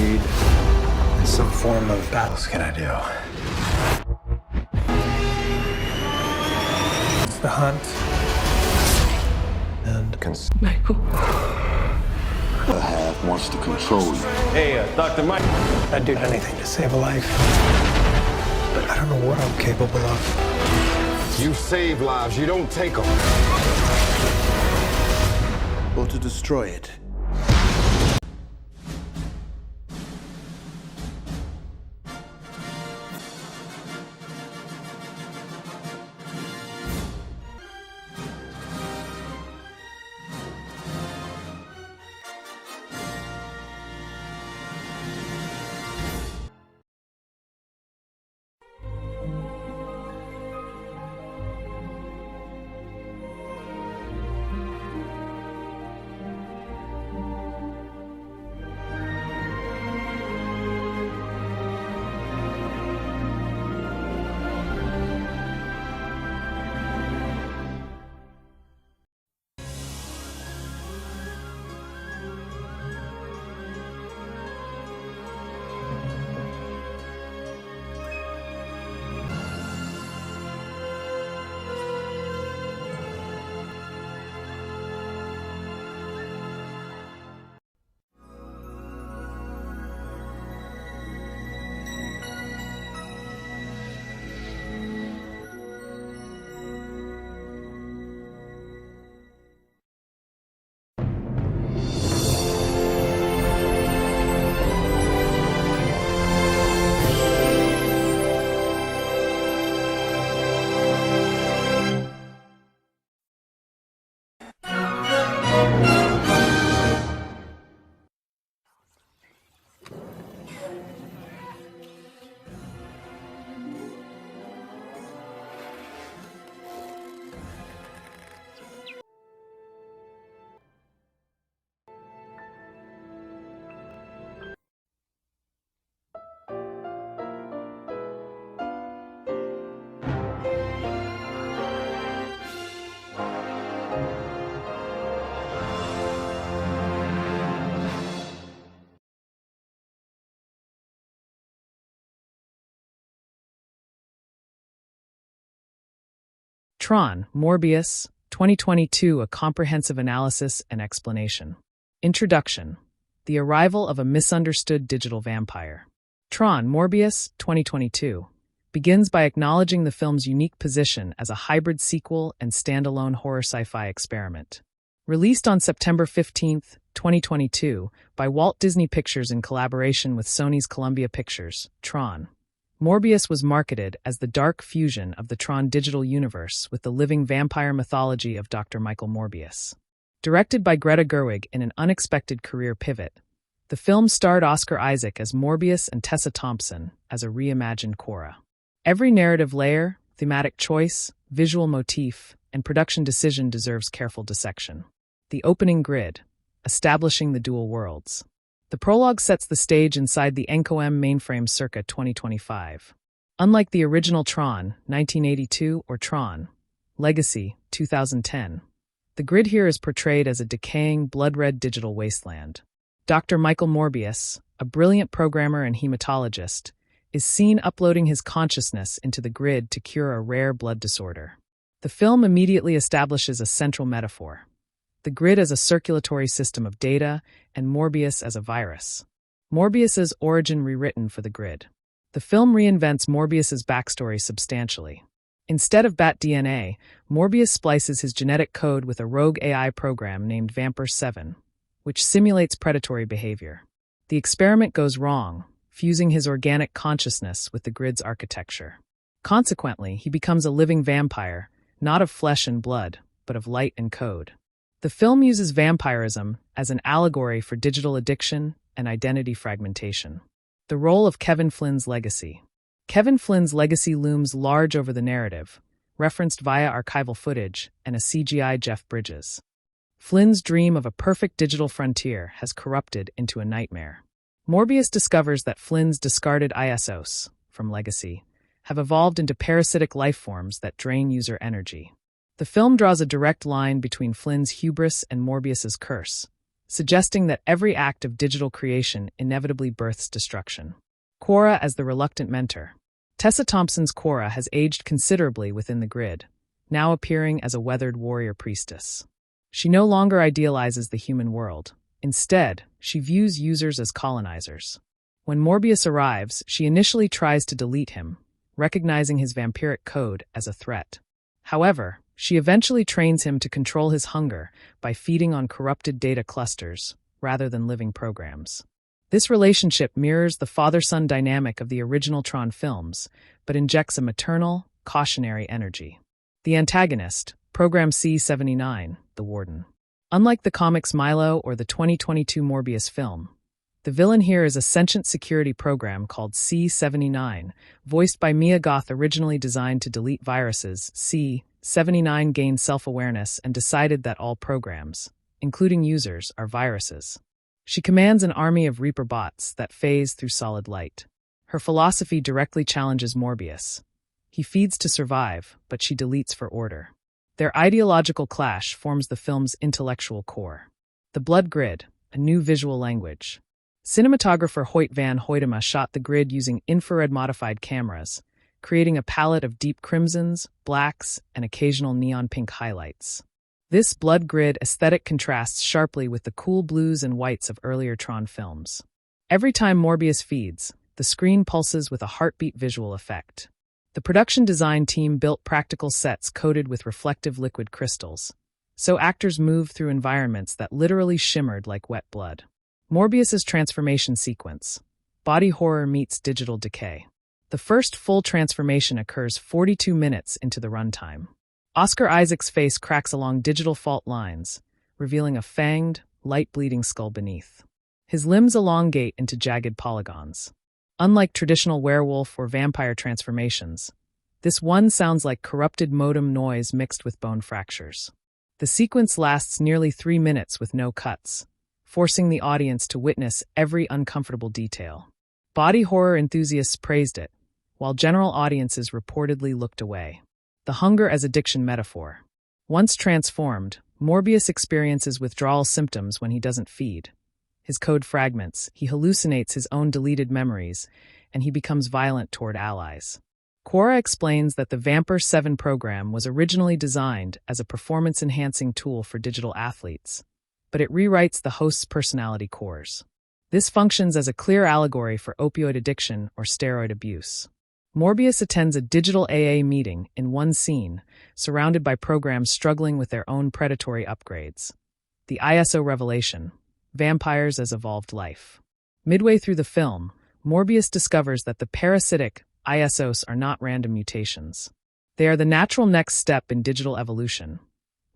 greed, and some form of battle. What can I do? It's the hunt. And Michael. The half wants to control you. Hey, Dr. Mike. I'd do anything to save a life. But I don't know what I'm capable of. You save lives, you don't take them. Or to destroy it. Tron, Morbius, 2022, a comprehensive analysis and explanation. Introduction. The arrival of a misunderstood digital vampire. Tron, Morbius, 2022, begins by acknowledging the film's unique position as a hybrid sequel and standalone horror sci-fi experiment. Released on September 15, 2022, by Walt Disney Pictures in collaboration with Sony's Columbia Pictures, Tron. Morbius was marketed as the dark fusion of the Tron digital universe with the living vampire mythology of Dr. Michael Morbius. Directed by Greta Gerwig in an unexpected career pivot, the film starred Oscar Isaac as Morbius and Tessa Thompson as a reimagined Cora. Every narrative layer, thematic choice, visual motif, and production decision deserves careful dissection. The opening grid, establishing the dual worlds. The prologue sets the stage inside the NCOM mainframe circa 2025. Unlike the original Tron, 1982, or Tron, Legacy, 2010, the grid here is portrayed as a decaying, blood-red digital wasteland. Dr. Michael Morbius, a brilliant programmer and hematologist, is seen uploading his consciousness into the grid to cure a rare blood disorder. The film immediately establishes a central metaphor. The grid as a circulatory system of data, and Morbius as a virus. Morbius's origin rewritten for the grid. The film reinvents Morbius's backstory substantially. Instead of bat DNA, Morbius splices his genetic code with a rogue AI program named Vamper 7, which simulates predatory behavior. The experiment goes wrong, fusing his organic consciousness with the grid's architecture. Consequently, he becomes a living vampire, not of flesh and blood, but of light and code. The film uses vampirism as an allegory for digital addiction and identity fragmentation. The role of Kevin Flynn's legacy. Kevin Flynn's legacy looms large over the narrative, referenced via archival footage and a CGI Jeff Bridges. Flynn's dream of a perfect digital frontier has corrupted into a nightmare. Morbius discovers that Flynn's discarded ISOs, from Legacy, have evolved into parasitic life forms that drain user energy. The film draws a direct line between Flynn's hubris and Morbius's curse, suggesting that every act of digital creation inevitably births destruction. Quora as the reluctant mentor. Tessa Thompson's Quora has aged considerably within the grid, now appearing as a weathered warrior priestess. She no longer idealizes the human world. Instead, she views users as colonizers. When Morbius arrives, she initially tries to delete him, recognizing his vampiric code as a threat. However, she eventually trains him to control his hunger by feeding on corrupted data clusters rather than living programs. This relationship mirrors the father-son dynamic of the original Tron films, but injects a maternal, cautionary energy. The antagonist, Program C-79, the Warden. Unlike the comics Milo or the 2022 Morbius film, the villain here is a sentient security program called C-79, voiced by Mia Goth, originally designed to delete viruses. C-79 gained self-awareness and decided that all programs, including users, are viruses. She commands an army of Reaper bots that phase through solid light. Her philosophy directly challenges Morbius. He feeds to survive, but she deletes for order. Their ideological clash forms the film's intellectual core. The Blood Grid, a new visual language. Cinematographer Hoyt van Hoytema shot the grid using infrared-modified cameras, creating a palette of deep crimsons, blacks, and occasional neon pink highlights. This blood grid aesthetic contrasts sharply with the cool blues and whites of earlier Tron films. Every time Morbius feeds, the screen pulses with a heartbeat visual effect. The production design team built practical sets coated with reflective liquid crystals, so actors moved through environments that literally shimmered like wet blood. Morbius's transformation sequence. Body horror meets digital decay. The first full transformation occurs 42 minutes into the runtime. Oscar Isaac's face cracks along digital fault lines, revealing a fanged, light-bleeding skull beneath. His limbs elongate into jagged polygons. Unlike traditional werewolf or vampire transformations, this one sounds like corrupted modem noise mixed with bone fractures. The sequence lasts nearly 3 minutes with no cuts, forcing the audience to witness every uncomfortable detail. Body horror enthusiasts praised it, while general audiences reportedly looked away. The hunger as addiction metaphor. Once transformed, Morbius experiences withdrawal symptoms when he doesn't feed. His code fragments, he hallucinates his own deleted memories, and he becomes violent toward allies. Quora explains that the Vampire 7 program was originally designed as a performance-enhancing tool for digital athletes, but it rewrites the host's personality cores. This functions as a clear allegory for opioid addiction or steroid abuse. Morbius attends a digital AA meeting in one scene, surrounded by programs struggling with their own predatory upgrades. The ISO revelation, vampires as evolved life. Midway through the film, Morbius discovers that the parasitic ISOs are not random mutations. They are the natural next step in digital evolution,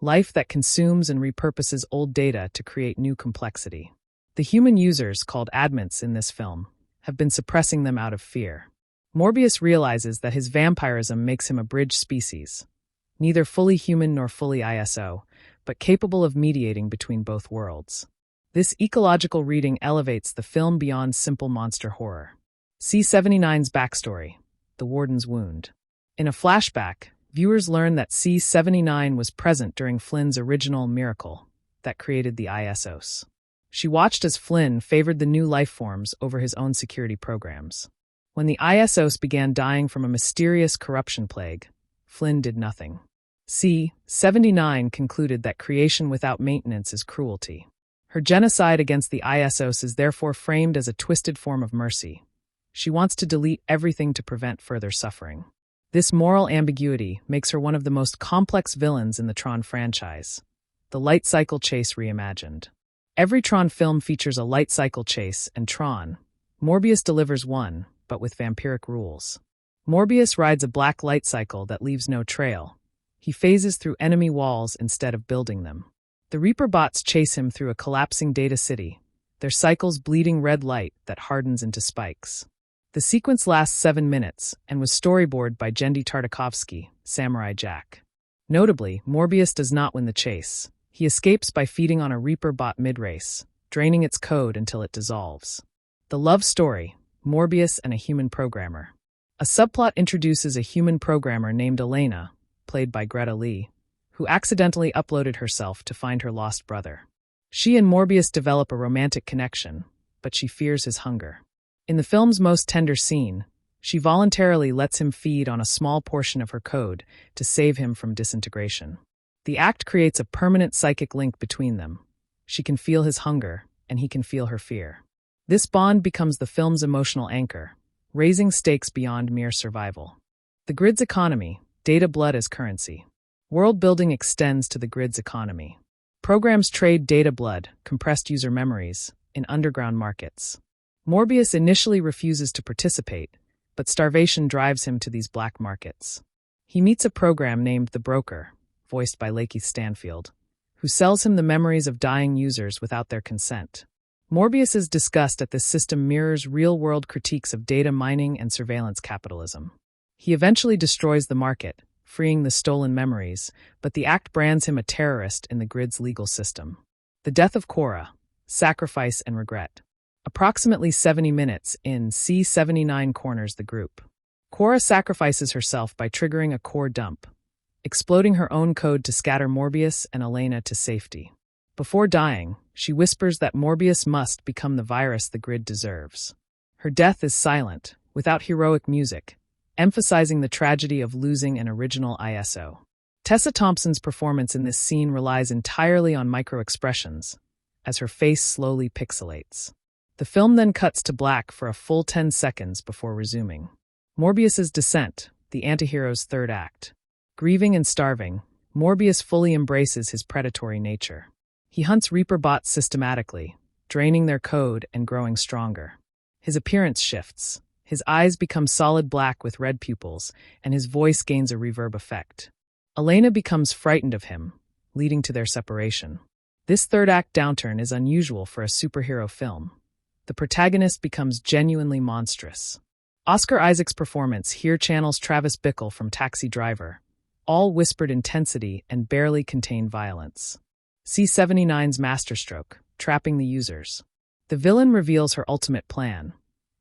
life that consumes and repurposes old data to create new complexity. The human users, called admins in this film, have been suppressing them out of fear. Morbius realizes that his vampirism makes him a bridge species, neither fully human nor fully ISO, but capable of mediating between both worlds. This ecological reading elevates the film beyond simple monster horror. C-79's backstory, the Warden's wound. In a flashback, viewers learn that C-79 was present during Flynn's original miracle that created the ISOs. She watched as Flynn favored the new life forms over his own security programs. When the ISOs began dying from a mysterious corruption plague, Flynn did nothing. C-79 concluded that creation without maintenance is cruelty. Her genocide against the ISOs is therefore framed as a twisted form of mercy. She wants to delete everything to prevent further suffering. This moral ambiguity makes her one of the most complex villains in the Tron franchise. The light cycle chase reimagined. Every Tron film features a light cycle chase, and Tron, Morbius delivers one, but with vampiric rules. Morbius rides a black light cycle that leaves no trail. He phases through enemy walls instead of building them. The Reaper bots chase him through a collapsing data city, their cycles bleeding red light that hardens into spikes. The sequence lasts 7 minutes and was storyboarded by Jendi Tartakovsky, Samurai Jack. Notably, Morbius does not win the chase. He escapes by feeding on a Reaper bot mid-race, draining its code until it dissolves. The love story, Morbius and a human programmer. A subplot introduces a human programmer named Elena, played by Greta Lee, who accidentally uploaded herself to find her lost brother. She and Morbius develop a romantic connection, but she fears his hunger. In the film's most tender scene, she voluntarily lets him feed on a small portion of her code to save him from disintegration. The act creates a permanent psychic link between them. She can feel his hunger, and he can feel her fear. This bond becomes the film's emotional anchor, raising stakes beyond mere survival. The grid's economy, data blood as currency. World building extends to the grid's economy. Programs trade data blood, compressed user memories, in underground markets. Morbius initially refuses to participate, but starvation drives him to these black markets. He meets a program named The Broker, voiced by Lakeith Stanfield, who sells him the memories of dying users without their consent. Morbius's disgust at this system mirrors real-world critiques of data mining and surveillance capitalism. He eventually destroys the market, freeing the stolen memories, but the act brands him a terrorist in the grid's legal system. The death of Cora, sacrifice and regret. Approximately 70 minutes in, C-79 corners the group. Cora sacrifices herself by triggering a core dump, exploding her own code to scatter Morbius and Elena to safety. Before dying, she whispers that Morbius must become the virus the grid deserves. Her death is silent, without heroic music, emphasizing the tragedy of losing an original ISO. Tessa Thompson's performance in this scene relies entirely on microexpressions, as her face slowly pixelates. The film then cuts to black for a full 10 seconds before resuming. Morbius's descent, the antihero's third act. Grieving and starving, Morbius fully embraces his predatory nature. He hunts Reaper bots systematically, draining their code and growing stronger. His appearance shifts. His eyes become solid black with red pupils, and his voice gains a reverb effect. Elena becomes frightened of him, leading to their separation. This third-act downturn is unusual for a superhero film. The protagonist becomes genuinely monstrous. Oscar Isaac's performance here channels Travis Bickle from Taxi Driver, all whispered intensity and barely contained violence. C-79's masterstroke, trapping the users. The villain reveals her ultimate plan.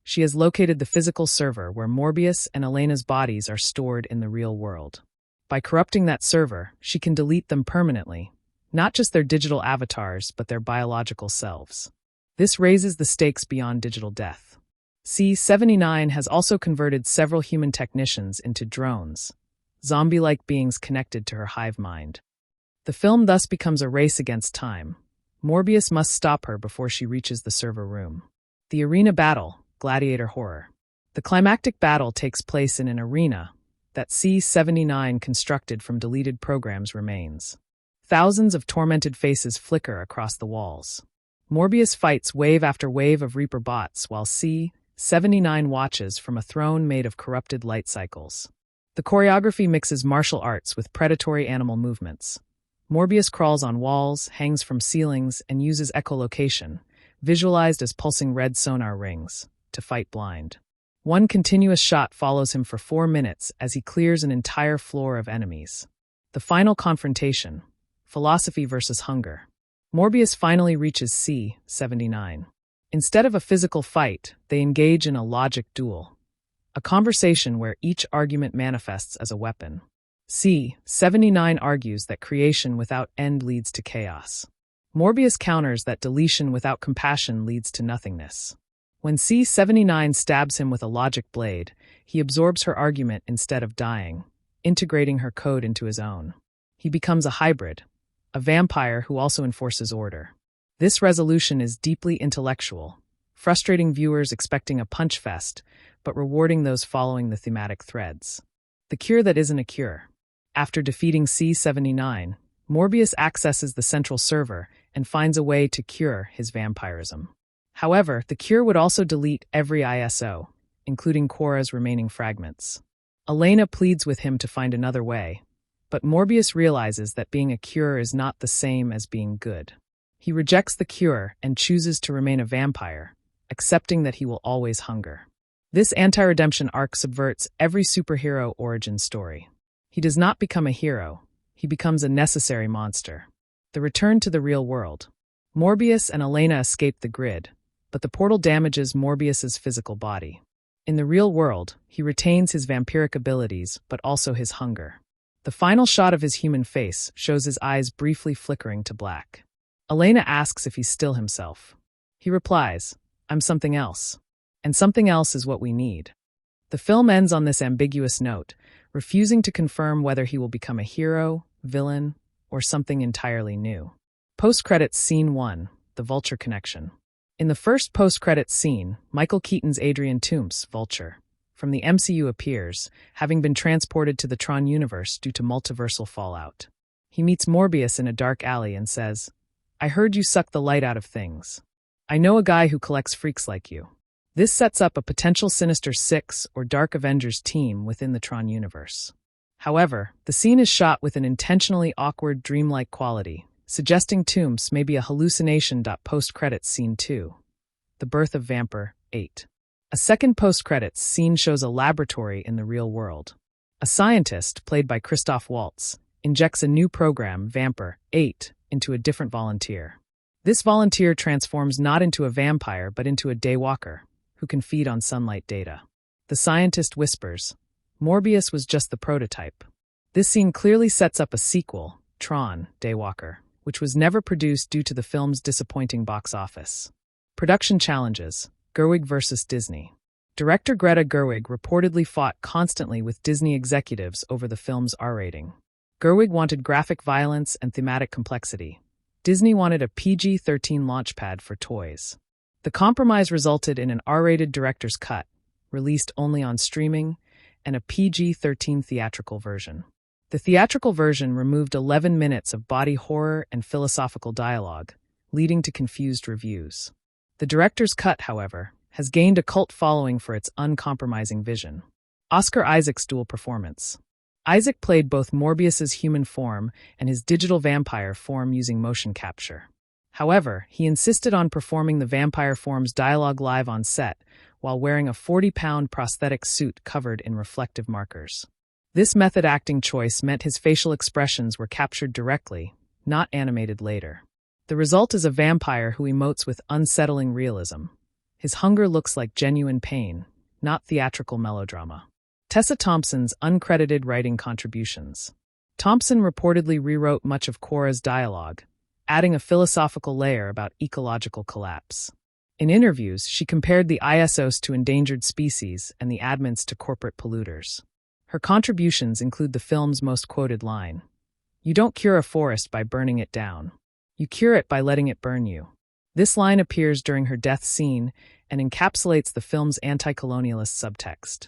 She has located the physical server where Morbius and Elena's bodies are stored in the real world. By corrupting that server, she can delete them permanently, not just their digital avatars, but their biological selves. This raises the stakes beyond digital death. C-79 has also converted several human technicians into drones, zombie-like beings connected to her hive mind. The film thus becomes a race against time. Morbius must stop her before she reaches the server room. The arena battle, gladiator horror. The climactic battle takes place in an arena that C-79 constructed from deleted programs remains. Thousands of tormented faces flicker across the walls. Morbius fights wave after wave of Reaper bots while C-79 watches from a throne made of corrupted light cycles. The choreography mixes martial arts with predatory animal movements. Morbius crawls on walls, hangs from ceilings, and uses echolocation, visualized as pulsing red sonar rings, to fight blind. One continuous shot follows him for 4 minutes as he clears an entire floor of enemies. The final confrontation, philosophy versus hunger. Morbius finally reaches C-79. Instead of a physical fight, they engage in a logic duel. A conversation where each argument manifests as a weapon. C-79 argues that creation without end leads to chaos. Morbius counters that deletion without compassion leads to nothingness. When C-79 stabs him with a logic blade, he absorbs her argument instead of dying, integrating her code into his own. He becomes a hybrid, a vampire who also enforces order. This resolution is deeply intellectual, frustrating viewers expecting a punch fest, but rewarding those following the thematic threads. The cure that isn't a cure. After defeating C-79, Morbius accesses the central server and finds a way to cure his vampirism. However, the cure would also delete every ISO, including Cora's remaining fragments. Elena pleads with him to find another way, but Morbius realizes that being a cure is not the same as being good. He rejects the cure and chooses to remain a vampire, accepting that he will always hunger. This anti-redemption arc subverts every superhero origin story. He does not become a hero, he becomes a necessary monster. The return to the real world. Morbius and Elena escape the grid, but the portal damages Morbius's physical body. In the real world, he retains his vampiric abilities, but also his hunger. The final shot of his human face shows his eyes briefly flickering to black. Elena asks if he's still himself. He replies, "I'm something else. And something else is what we need." The film ends on this ambiguous note, refusing to confirm whether he will become a hero, villain, or something entirely new. Post-credits Scene 1, The Vulture Connection. In the first post-credits scene, Michael Keaton's Adrian Toomes, Vulture, from the MCU appears, having been transported to the Tron universe due to multiversal fallout. He meets Morbius in a dark alley and says, "I heard you suck the light out of things. I know a guy who collects freaks like you." This sets up a potential Sinister Six or Dark Avengers team within the Tron universe. However, the scene is shot with an intentionally awkward, dreamlike quality, suggesting Toomes may be a hallucination. Post-credits Scene 2, The Birth of Vamper 8. A second post-credits scene shows a laboratory in the real world. A scientist, played by Christoph Waltz, injects a new program, Vamper 8, into a different volunteer. This volunteer transforms not into a vampire but into a daywalker, who can feed on sunlight data. The scientist whispers, "Morbius was just the prototype." This scene clearly sets up a sequel, Tron, Daywalker, which was never produced due to the film's disappointing box office. Production challenges, Gerwig versus Disney. Director Greta Gerwig reportedly fought constantly with Disney executives over the film's R rating. Gerwig wanted graphic violence and thematic complexity. Disney wanted a PG-13 launchpad for toys. The compromise resulted in an R-rated director's cut, released only on streaming, and a PG-13 theatrical version. The theatrical version removed 11 minutes of body horror and philosophical dialogue, leading to confused reviews. The director's cut, however, has gained a cult following for its uncompromising vision. Oscar Isaac's dual performance. Isaac played both Morbius's human form and his digital vampire form using motion capture. However, he insisted on performing the vampire form's dialogue live on set while wearing a 40-pound prosthetic suit covered in reflective markers. This method acting choice meant his facial expressions were captured directly, not animated later. The result is a vampire who emotes with unsettling realism. His hunger looks like genuine pain, not theatrical melodrama. Tessa Thompson's uncredited writing contributions. Thompson reportedly rewrote much of Korra's dialogue, adding a philosophical layer about ecological collapse. In interviews, she compared the ISOs to endangered species and the admins to corporate polluters. Her contributions include the film's most quoted line, "You don't cure a forest by burning it down. You cure it by letting it burn you." This line appears during her death scene and encapsulates the film's anti-colonialist subtext.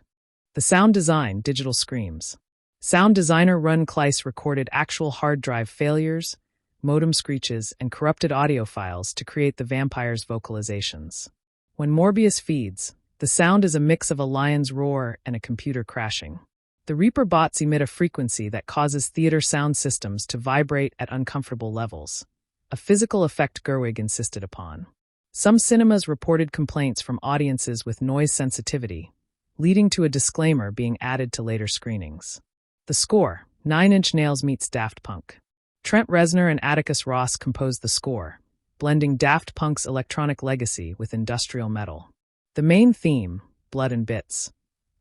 The sound design, digital screams. Sound designer Run Kleiss recorded actual hard drive failures, modem screeches, and corrupted audio files to create the vampire's vocalizations. When Morbius feeds, the sound is a mix of a lion's roar and a computer crashing. The Reaper bots emit a frequency that causes theater sound systems to vibrate at uncomfortable levels, a physical effect Gerwig insisted upon. Some cinemas reported complaints from audiences with noise sensitivity, leading to a disclaimer being added to later screenings. The score, 9 Inch Nails meets Daft Punk. Trent Reznor and Atticus Ross composed the score, blending Daft Punk's electronic legacy with industrial metal. The main theme, Blood and Bits,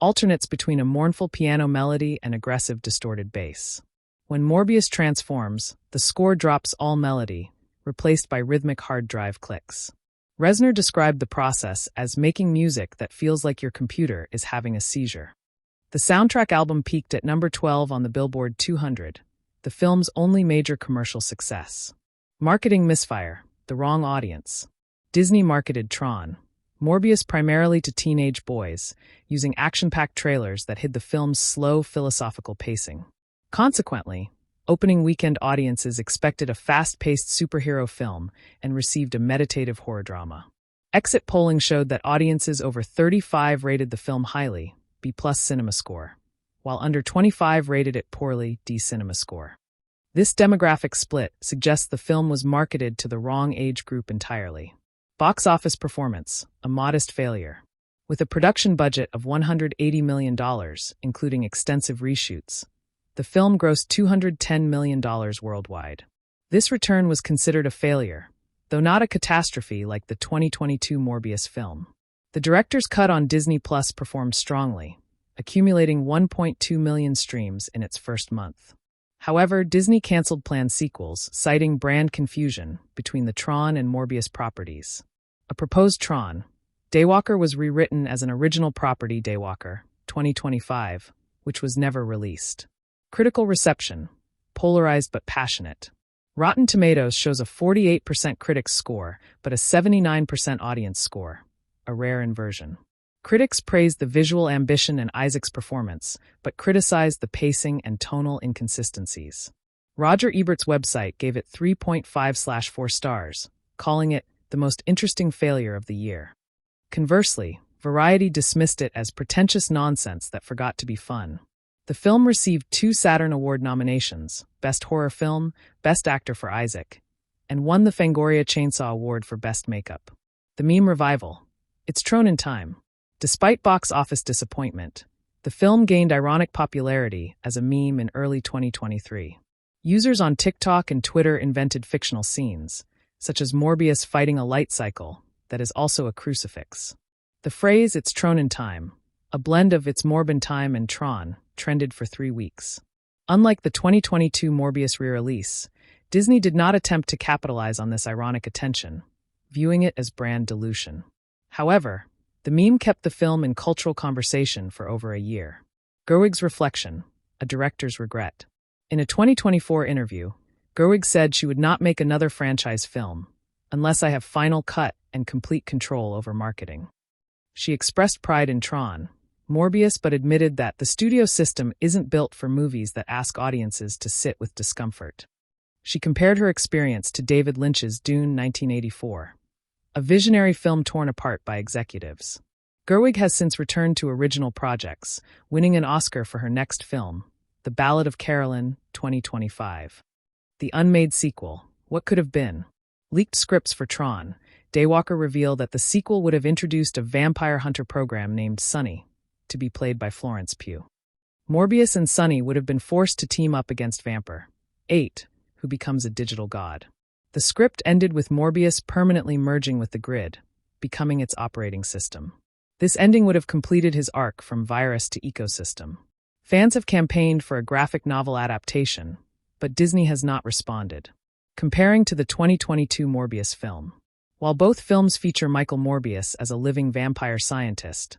alternates between a mournful piano melody and aggressive distorted bass. When Morbius transforms, the score drops all melody, replaced by rhythmic hard drive clicks. Reznor described the process as making music that feels like your computer is having a seizure. The soundtrack album peaked at number 12 on the Billboard 200, the film's only major commercial success. Marketing misfire, the wrong audience. Disney marketed Tron, Morbius primarily to teenage boys, using action-packed trailers that hid the film's slow philosophical pacing. Consequently, opening weekend audiences expected a fast-paced superhero film and received a meditative horror drama. Exit polling showed that audiences over 35 rated the film highly, B+ cinema score, while under 25 rated it poorly, D cinema score. This demographic split suggests the film was marketed to the wrong age group entirely. Box office performance, a modest failure. With a production budget of $180 million, including extensive reshoots, the film grossed $210 million worldwide. This return was considered a failure, though not a catastrophe like the 2022 Morbius film. The director's cut on Disney Plus performed strongly, accumulating 1.2 million streams in its first month. However, Disney canceled planned sequels, citing brand confusion between the Tron and Morbius properties. A proposed Tron, Daywalker was rewritten as an original property Daywalker, 2025, which was never released. Critical reception, polarized but passionate. Rotten Tomatoes shows a 48% critics score, but a 79% audience score, a rare inversion. Critics praised the visual ambition and Isaac's performance, but criticized the pacing and tonal inconsistencies. Roger Ebert's website gave it 3.5/4 stars, calling it the most interesting failure of the year. Conversely, Variety dismissed it as pretentious nonsense that forgot to be fun. The film received 2 Saturn Award nominations, Best Horror Film, Best Actor for Isaac, and won the Fangoria Chainsaw Award for Best Makeup. The meme revival. It's Tron in time. Despite box office disappointment, the film gained ironic popularity as a meme in early 2023. Users on TikTok and Twitter invented fictional scenes, such as Morbius fighting a light cycle that is also a crucifix. The phrase "It's Tron in time," a blend of "It's Morbin time" and Tron, trended for 3 weeks. Unlike the 2022 Morbius re-release, Disney did not attempt to capitalize on this ironic attention, viewing it as brand dilution. However, the meme kept the film in cultural conversation for over a year. Gerwig's reflection, a director's regret. In a 2024 interview, Gerwig said she would not make another franchise film unless I have final cut and complete control over marketing. She expressed pride in Tron, Morbius, but admitted that the studio system isn't built for movies that ask audiences to sit with discomfort. She compared her experience to David Lynch's Dune 1984. A visionary film torn apart by executives. Gerwig has since returned to original projects, winning an Oscar for her next film, The Ballad of Carolyn, 2025. The unmade sequel, What Could Have Been? Leaked scripts for Tron, Daywalker revealed that the sequel would have introduced a vampire hunter program named Sunny, to be played by Florence Pugh. Morbius and Sunny would have been forced to team up against Vampire 8, who becomes a digital god. The script ended with Morbius permanently merging with the grid, becoming its operating system. This ending would have completed his arc from virus to ecosystem. Fans have campaigned for a graphic novel adaptation, but Disney has not responded. Comparing to the 2022 Morbius film. While both films feature Michael Morbius as a living vampire scientist,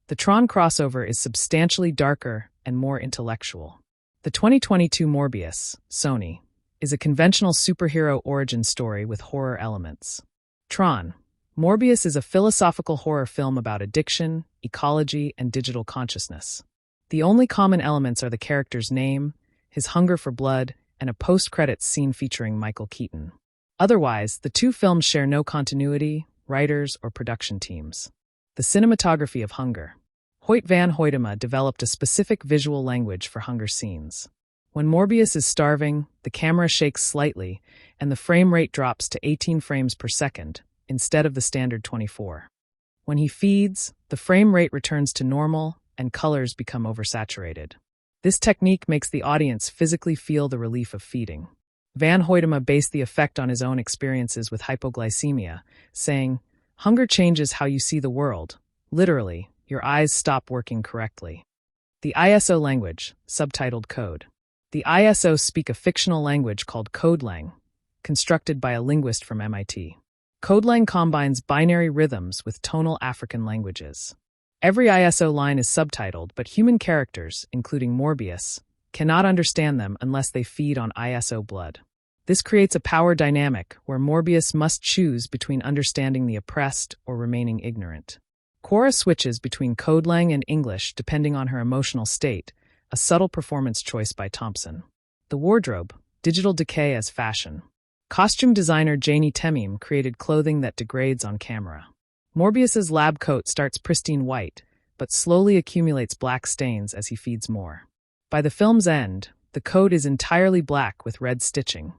the Tron crossover is substantially darker and more intellectual. The 2022 Morbius, Sony, is a conventional superhero origin story with horror elements. Tron, Morbius is a philosophical horror film about addiction, ecology, and digital consciousness. The only common elements are the character's name, his hunger for blood, and a post-credits scene featuring Michael Keaton. Otherwise, the 2 films share no continuity, writers, or production teams. The cinematography of Hunger. Hoyt van Hoytema developed a specific visual language for hunger scenes. When Morbius is starving, the camera shakes slightly, and the frame rate drops to 18 frames per second, instead of the standard 24. When he feeds, the frame rate returns to normal, and colors become oversaturated. This technique makes the audience physically feel the relief of feeding. Van Hoytema based the effect on his own experiences with hypoglycemia, saying, "Hunger changes how you see the world. Literally, your eyes stop working correctly." The ISO language, subtitled Code. The ISO speak a fictional language called Codelang, constructed by a linguist from MIT. Codelang combines binary rhythms with tonal African languages. Every ISO line is subtitled, but human characters, including Morbius, cannot understand them unless they feed on ISO blood. This creates a power dynamic where Morbius must choose between understanding the oppressed or remaining ignorant. Cora switches between Codelang and English depending on her emotional state, a subtle performance choice by Thompson. The wardrobe, digital decay as fashion. Costume designer Janie Temim created clothing that degrades on camera. Morbius's lab coat starts pristine white, but slowly accumulates black stains as he feeds more. By the film's end, the coat is entirely black with red stitching,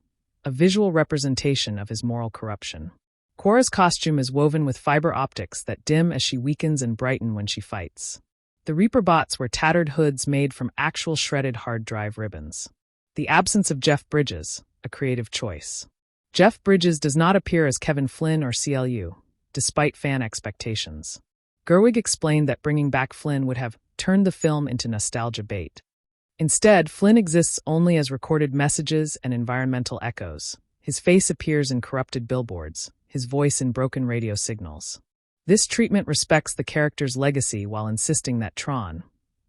a visual representation of his moral corruption. Cora's costume is woven with fiber optics that dim as she weakens and brighten when she fights. The Reaper bots were tattered hoods made from actual shredded hard drive ribbons. The absence of Jeff Bridges, a creative choice. Jeff Bridges does not appear as Kevin Flynn or CLU, despite fan expectations. Gerwig explained that bringing back Flynn would have turned the film into nostalgia bait. Instead, Flynn exists only as recorded messages and environmental echoes. His face appears in corrupted billboards, his voice in broken radio signals. This treatment respects the character's legacy while insisting that Tron,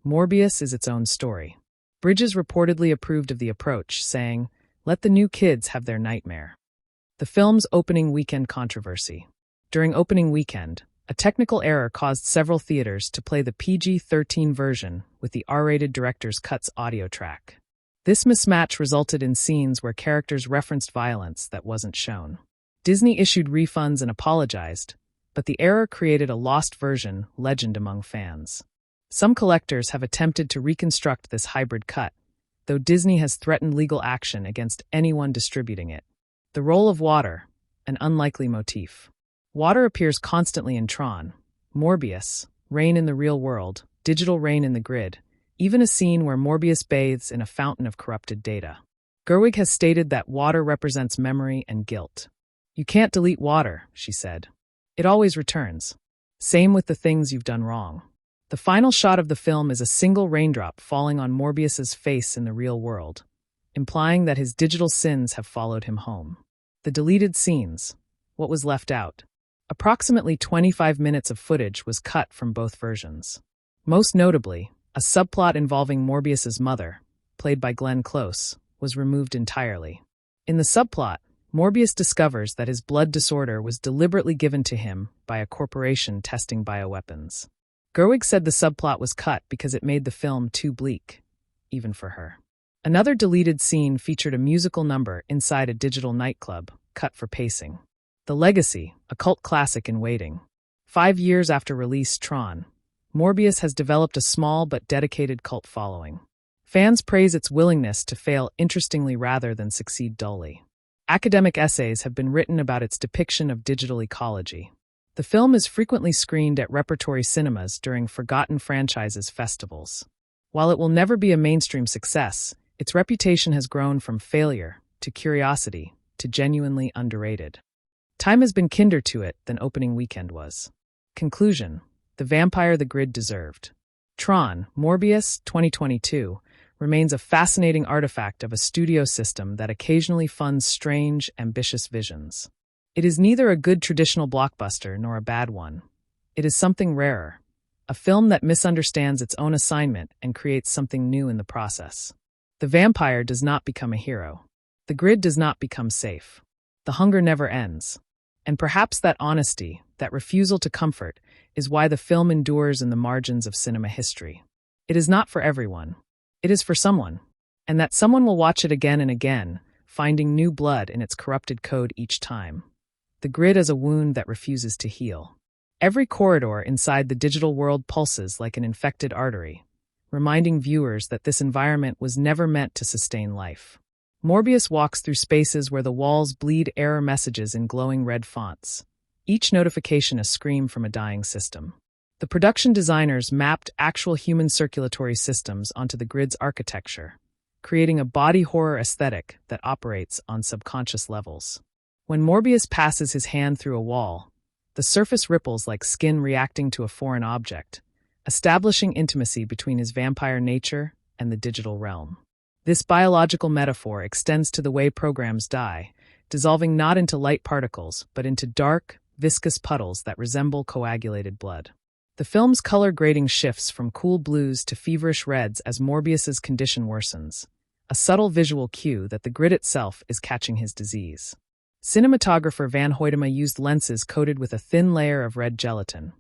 Morbius, is its own story. Bridges reportedly approved of the approach, saying, "Let the new kids have their nightmare." The film's opening weekend controversy. During opening weekend, a technical error caused several theaters to play the PG-13 version with the R-rated director's cut's audio track. This mismatch resulted in scenes where characters referenced violence that wasn't shown. Disney issued refunds and apologized, but the error created a lost version legend among fans. Some collectors have attempted to reconstruct this hybrid cut, though Disney has threatened legal action against anyone distributing it. The role of water, an unlikely motif. Water appears constantly in Tron, Morbius, rain in the real world, digital rain in the grid, even a scene where Morbius bathes in a fountain of corrupted data. Gerwig has stated that water represents memory and guilt. "You can't delete water," she said. "It always returns. Same with the things you've done wrong." The final shot of the film is a single raindrop falling on Morbius's face in the real world, implying that his digital sins have followed him home. The deleted scenes, what was left out. Approximately 25 minutes of footage was cut from both versions. Most notably, a subplot involving Morbius's mother, played by Glenn Close, was removed entirely. In the subplot, Morbius discovers that his blood disorder was deliberately given to him by a corporation testing bioweapons. Gerwig said the subplot was cut because it made the film too bleak, even for her. Another deleted scene featured a musical number inside a digital nightclub, cut for pacing. The Legacy, a cult classic in waiting. 5 years after release Tron, Morbius has developed a small but dedicated cult following. Fans praise its willingness to fail interestingly rather than succeed dully. Academic essays have been written about its depiction of digital ecology. The film is frequently screened at repertory cinemas during Forgotten Franchises festivals. While it will never be a mainstream success, its reputation has grown from failure to curiosity to genuinely underrated. Time has been kinder to it than opening weekend was. Conclusion: the vampire the grid deserved. Tron, Morbius, 2022, remains a fascinating artifact of a studio system that occasionally funds strange, ambitious visions. It is neither a good traditional blockbuster nor a bad one. It is something rarer, a film that misunderstands its own assignment and creates something new in the process. The vampire does not become a hero. The grid does not become safe. The hunger never ends. And perhaps that honesty, that refusal to comfort, is why the film endures in the margins of cinema history. It is not for everyone. It is for someone. And that someone will watch it again and again, finding new blood in its corrupted code each time. The grid is a wound that refuses to heal. Every corridor inside the digital world pulses like an infected artery, reminding viewers that this environment was never meant to sustain life. Morbius walks through spaces where the walls bleed error messages in glowing red fonts, each notification a scream from a dying system. The production designers mapped actual human circulatory systems onto the grid's architecture, creating a body horror aesthetic that operates on subconscious levels. When Morbius passes his hand through a wall, the surface ripples like skin reacting to a foreign object, establishing intimacy between his vampire nature and the digital realm. This biological metaphor extends to the way programs die, dissolving not into light particles, but into dark, viscous puddles that resemble coagulated blood. The film's color grading shifts from cool blues to feverish reds as Morbius's condition worsens, a subtle visual cue that the grid itself is catching his disease. Cinematographer Van Hoytema used lenses coated with a thin layer of red gelatin,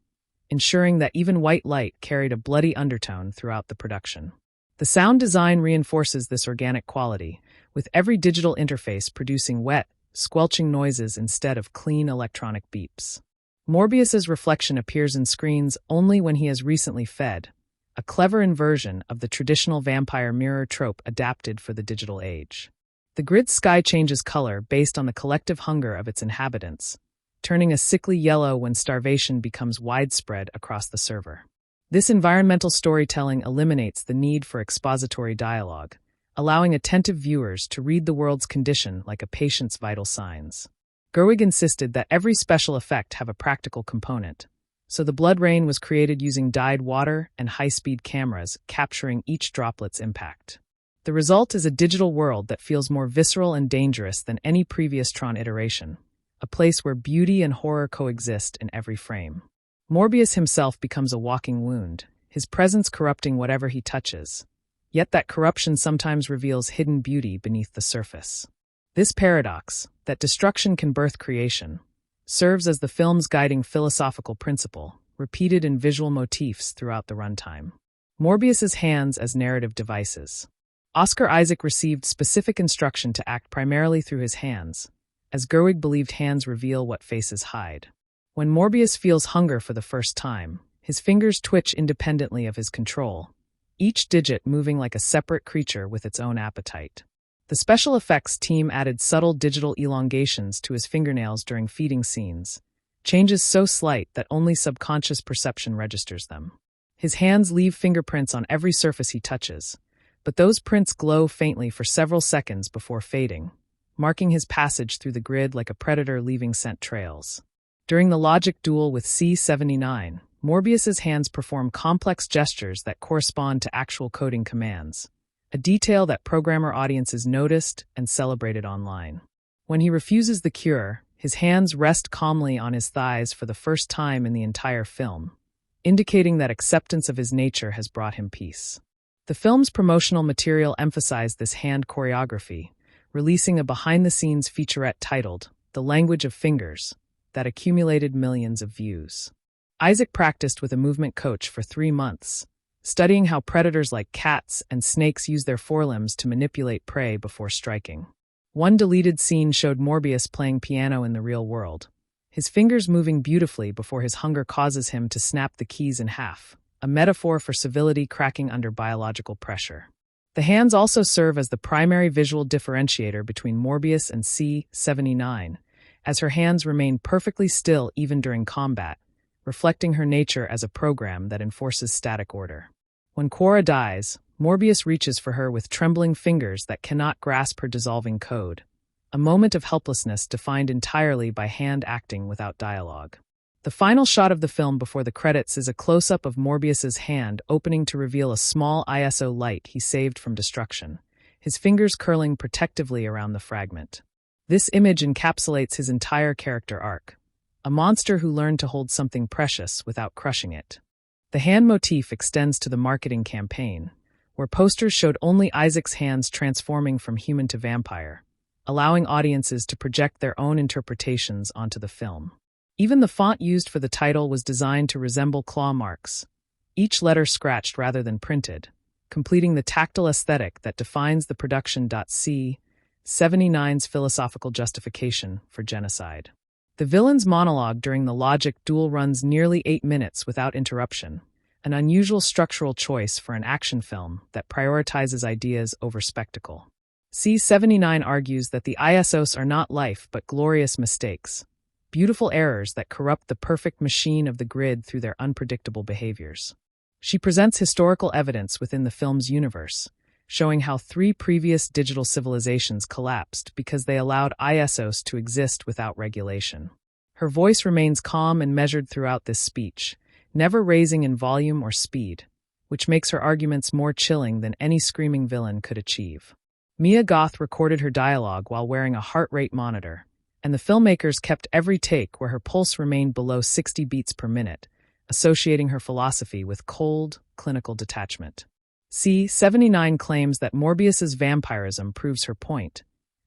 ensuring that even white light carried a bloody undertone throughout the production. The sound design reinforces this organic quality, with every digital interface producing wet, squelching noises instead of clean electronic beeps. Morbius's reflection appears in screens only when he has recently fed, a clever inversion of the traditional vampire mirror trope adapted for the digital age. The grid's sky changes color based on the collective hunger of its inhabitants, turning a sickly yellow when starvation becomes widespread across the server. This environmental storytelling eliminates the need for expository dialogue, allowing attentive viewers to read the world's condition like a patient's vital signs. Gerwig insisted that every special effect have a practical component, so the blood rain was created using dyed water and high-speed cameras capturing each droplet's impact. The result is a digital world that feels more visceral and dangerous than any previous Tron iteration, a place where beauty and horror coexist in every frame. Morbius himself becomes a walking wound, his presence corrupting whatever he touches. Yet that corruption sometimes reveals hidden beauty beneath the surface. This paradox, that destruction can birth creation, serves as the film's guiding philosophical principle, repeated in visual motifs throughout the runtime. Morbius's hands as narrative devices. Oscar Isaac received specific instruction to act primarily through his hands, as Gerwig believed hands reveal what faces hide. When Morbius feels hunger for the first time, his fingers twitch independently of his control, each digit moving like a separate creature with its own appetite. The special effects team added subtle digital elongations to his fingernails during feeding scenes, changes so slight that only subconscious perception registers them. His hands leave fingerprints on every surface he touches, but those prints glow faintly for several seconds before fading, marking his passage through the grid like a predator leaving scent trails. During the logic duel with C-79, Morbius's hands perform complex gestures that correspond to actual coding commands, a detail that programmer audiences noticed and celebrated online. When he refuses the cure, his hands rest calmly on his thighs for the first time in the entire film, indicating that acceptance of his nature has brought him peace. The film's promotional material emphasized this hand choreography, releasing a behind-the-scenes featurette titled The Language of Fingers that accumulated millions of views. Isaac practiced with a movement coach for 3 months, studying how predators like cats and snakes use their forelimbs to manipulate prey before striking. One deleted scene showed Morbius playing piano in the real world, his fingers moving beautifully before his hunger causes him to snap the keys in half, a metaphor for civility cracking under biological pressure. The hands also serve as the primary visual differentiator between Morbius and C-79, as her hands remain perfectly still even during combat, reflecting her nature as a program that enforces static order. When Quora dies, Morbius reaches for her with trembling fingers that cannot grasp her dissolving code, a moment of helplessness defined entirely by hand acting without dialogue. The final shot of the film before the credits is a close-up of Morbius's hand opening to reveal a small ISO light he saved from destruction, his fingers curling protectively around the fragment. This image encapsulates his entire character arc, a monster who learned to hold something precious without crushing it. The hand motif extends to the marketing campaign, where posters showed only Isaac's hands transforming from human to vampire, allowing audiences to project their own interpretations onto the film. Even the font used for the title was designed to resemble claw marks, each letter scratched rather than printed, completing the tactile aesthetic that defines the production. C-79's philosophical justification for genocide. The villain's monologue during the logic duel runs nearly 8 minutes without interruption, an unusual structural choice for an action film that prioritizes ideas over spectacle. C-79 argues that the ISOs are not life but glorious mistakes, beautiful errors that corrupt the perfect machine of the grid through their unpredictable behaviors. She presents historical evidence within the film's universe, showing how 3 previous digital civilizations collapsed because they allowed ISOs to exist without regulation. Her voice remains calm and measured throughout this speech, never raising in volume or speed, which makes her arguments more chilling than any screaming villain could achieve. Mia Goth recorded her dialogue while wearing a heart rate monitor, and the filmmakers kept every take where her pulse remained below 60 beats per minute, associating her philosophy with cold, clinical detachment. C-79 claims that Morbius's vampirism proves her point,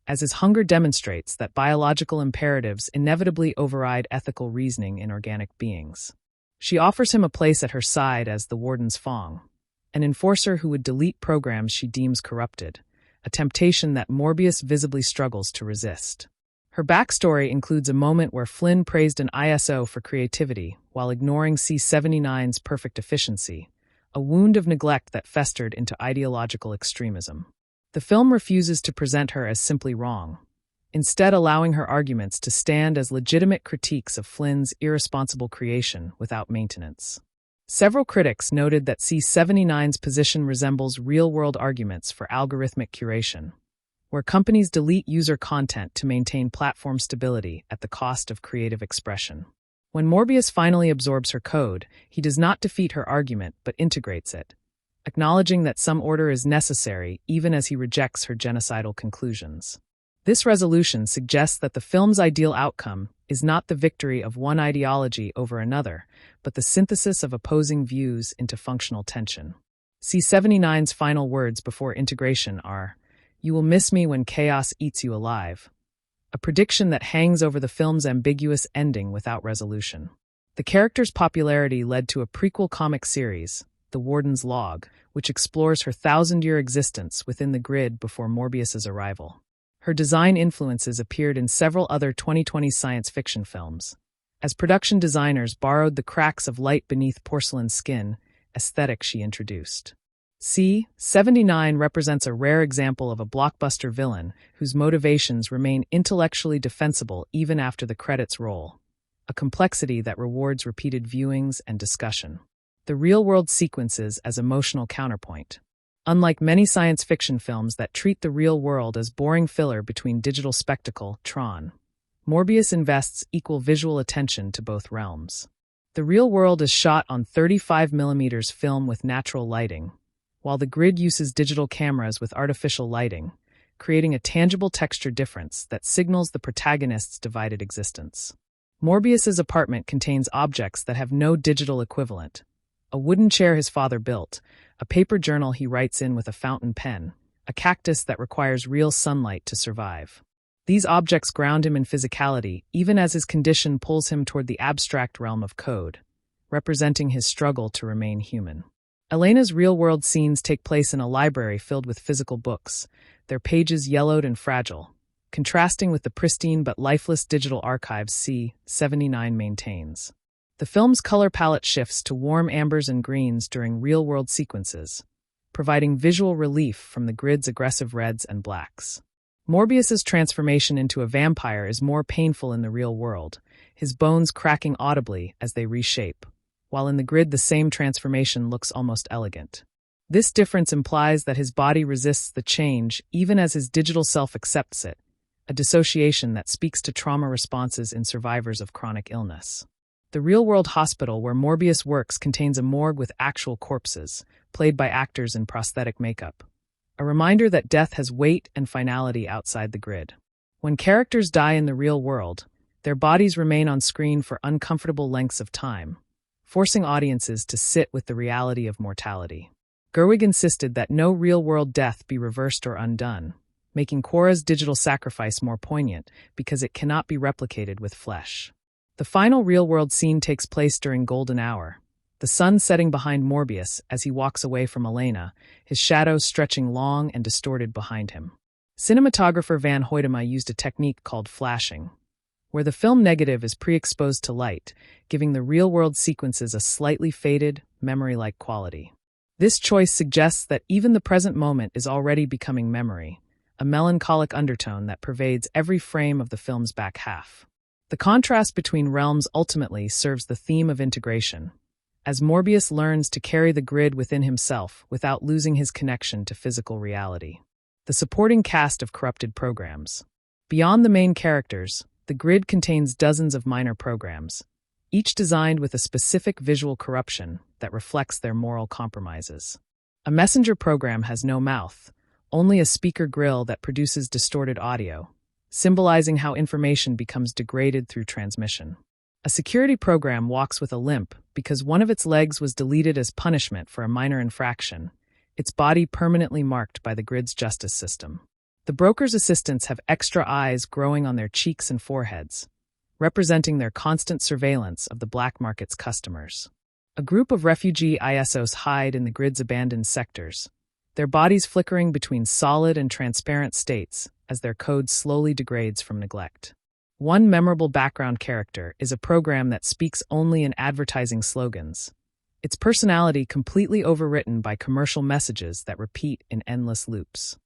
as his hunger demonstrates that biological imperatives inevitably override ethical reasoning in organic beings. She offers him a place at her side as the Warden's Fong, an enforcer who would delete programs she deems corrupted, a temptation that Morbius visibly struggles to resist. Her backstory includes a moment where Flynn praised an ISO for creativity while ignoring C-79's perfect efficiency, a wound of neglect that festered into ideological extremism. The film refuses to present her as simply wrong, instead allowing her arguments to stand as legitimate critiques of Flynn's irresponsible creation without maintenance. Several critics noted that C-79's position resembles real-world arguments for algorithmic curation, where companies delete user content to maintain platform stability at the cost of creative expression. When Morbius finally absorbs her code, he does not defeat her argument but integrates it, acknowledging that some order is necessary even as he rejects her genocidal conclusions. This resolution suggests that the film's ideal outcome is not the victory of one ideology over another, but the synthesis of opposing views into functional tension. C-79's final words before integration are, "You will miss me when chaos eats you alive," a prediction that hangs over the film's ambiguous ending without resolution. The character's popularity led to a prequel comic series, The Warden's Log, which explores her thousand-year existence within the grid before Morbius's arrival. Her design influences appeared in several other 2020 science fiction films. As production designers borrowed the cracks of light beneath porcelain skin aesthetic she introduced. C-79 represents a rare example of a blockbuster villain whose motivations remain intellectually defensible even after the credits roll, a complexity that rewards repeated viewings and discussion. The real-world sequences as emotional counterpoint. Unlike many science fiction films that treat the real world as boring filler between digital spectacle, Tron, Morbius invests equal visual attention to both realms. The real world is shot on 35mm film with natural lighting, while the grid uses digital cameras with artificial lighting, creating a tangible texture difference that signals the protagonist's divided existence. Morbius's apartment contains objects that have no digital equivalent. A wooden chair his father built, a paper journal he writes in with a fountain pen, a cactus that requires real sunlight to survive. These objects ground him in physicality, even as his condition pulls him toward the abstract realm of code, representing his struggle to remain human. Elena's real-world scenes take place in a library filled with physical books, their pages yellowed and fragile, contrasting with the pristine but lifeless digital archives C-79 maintains. The film's color palette shifts to warm ambers and greens during real-world sequences, providing visual relief from the grid's aggressive reds and blacks. Morbius's transformation into a vampire is more painful in the real world, his bones cracking audibly as they reshape, while in the grid the same transformation looks almost elegant. This difference implies that his body resists the change even as his digital self accepts it, a dissociation that speaks to trauma responses in survivors of chronic illness. The real-world hospital where Morbius works contains a morgue with actual corpses, played by actors in prosthetic makeup. A reminder that death has weight and finality outside the grid. When characters die in the real world, their bodies remain on screen for uncomfortable lengths of time, forcing audiences to sit with the reality of mortality. Gerwig insisted that no real-world death be reversed or undone, making Quorra's digital sacrifice more poignant because it cannot be replicated with flesh. The final real-world scene takes place during golden hour, the sun setting behind Morbius as he walks away from Elena, his shadows stretching long and distorted behind him. Cinematographer Van Hoytema used a technique called flashing, where the film negative is pre-exposed to light, giving the real-world sequences a slightly faded, memory-like quality. This choice suggests that even the present moment is already becoming memory, a melancholic undertone that pervades every frame of the film's back half. The contrast between realms ultimately serves the theme of integration, as Morbius learns to carry the grid within himself without losing his connection to physical reality. The supporting cast of corrupted programs. Beyond the main characters, the grid contains dozens of minor programs, each designed with a specific visual corruption that reflects their moral compromises. A messenger program has no mouth, only a speaker grill that produces distorted audio, symbolizing how information becomes degraded through transmission. A security program walks with a limp because one of its legs was deleted as punishment for a minor infraction, its body permanently marked by the grid's justice system. The broker's assistants have extra eyes growing on their cheeks and foreheads, representing their constant surveillance of the black market's customers. A group of refugee ISOs hide in the grid's abandoned sectors, their bodies flickering between solid and transparent states as their code slowly degrades from neglect. One memorable background character is a program that speaks only in advertising slogans, its personality completely overwritten by commercial messages that repeat in endless loops.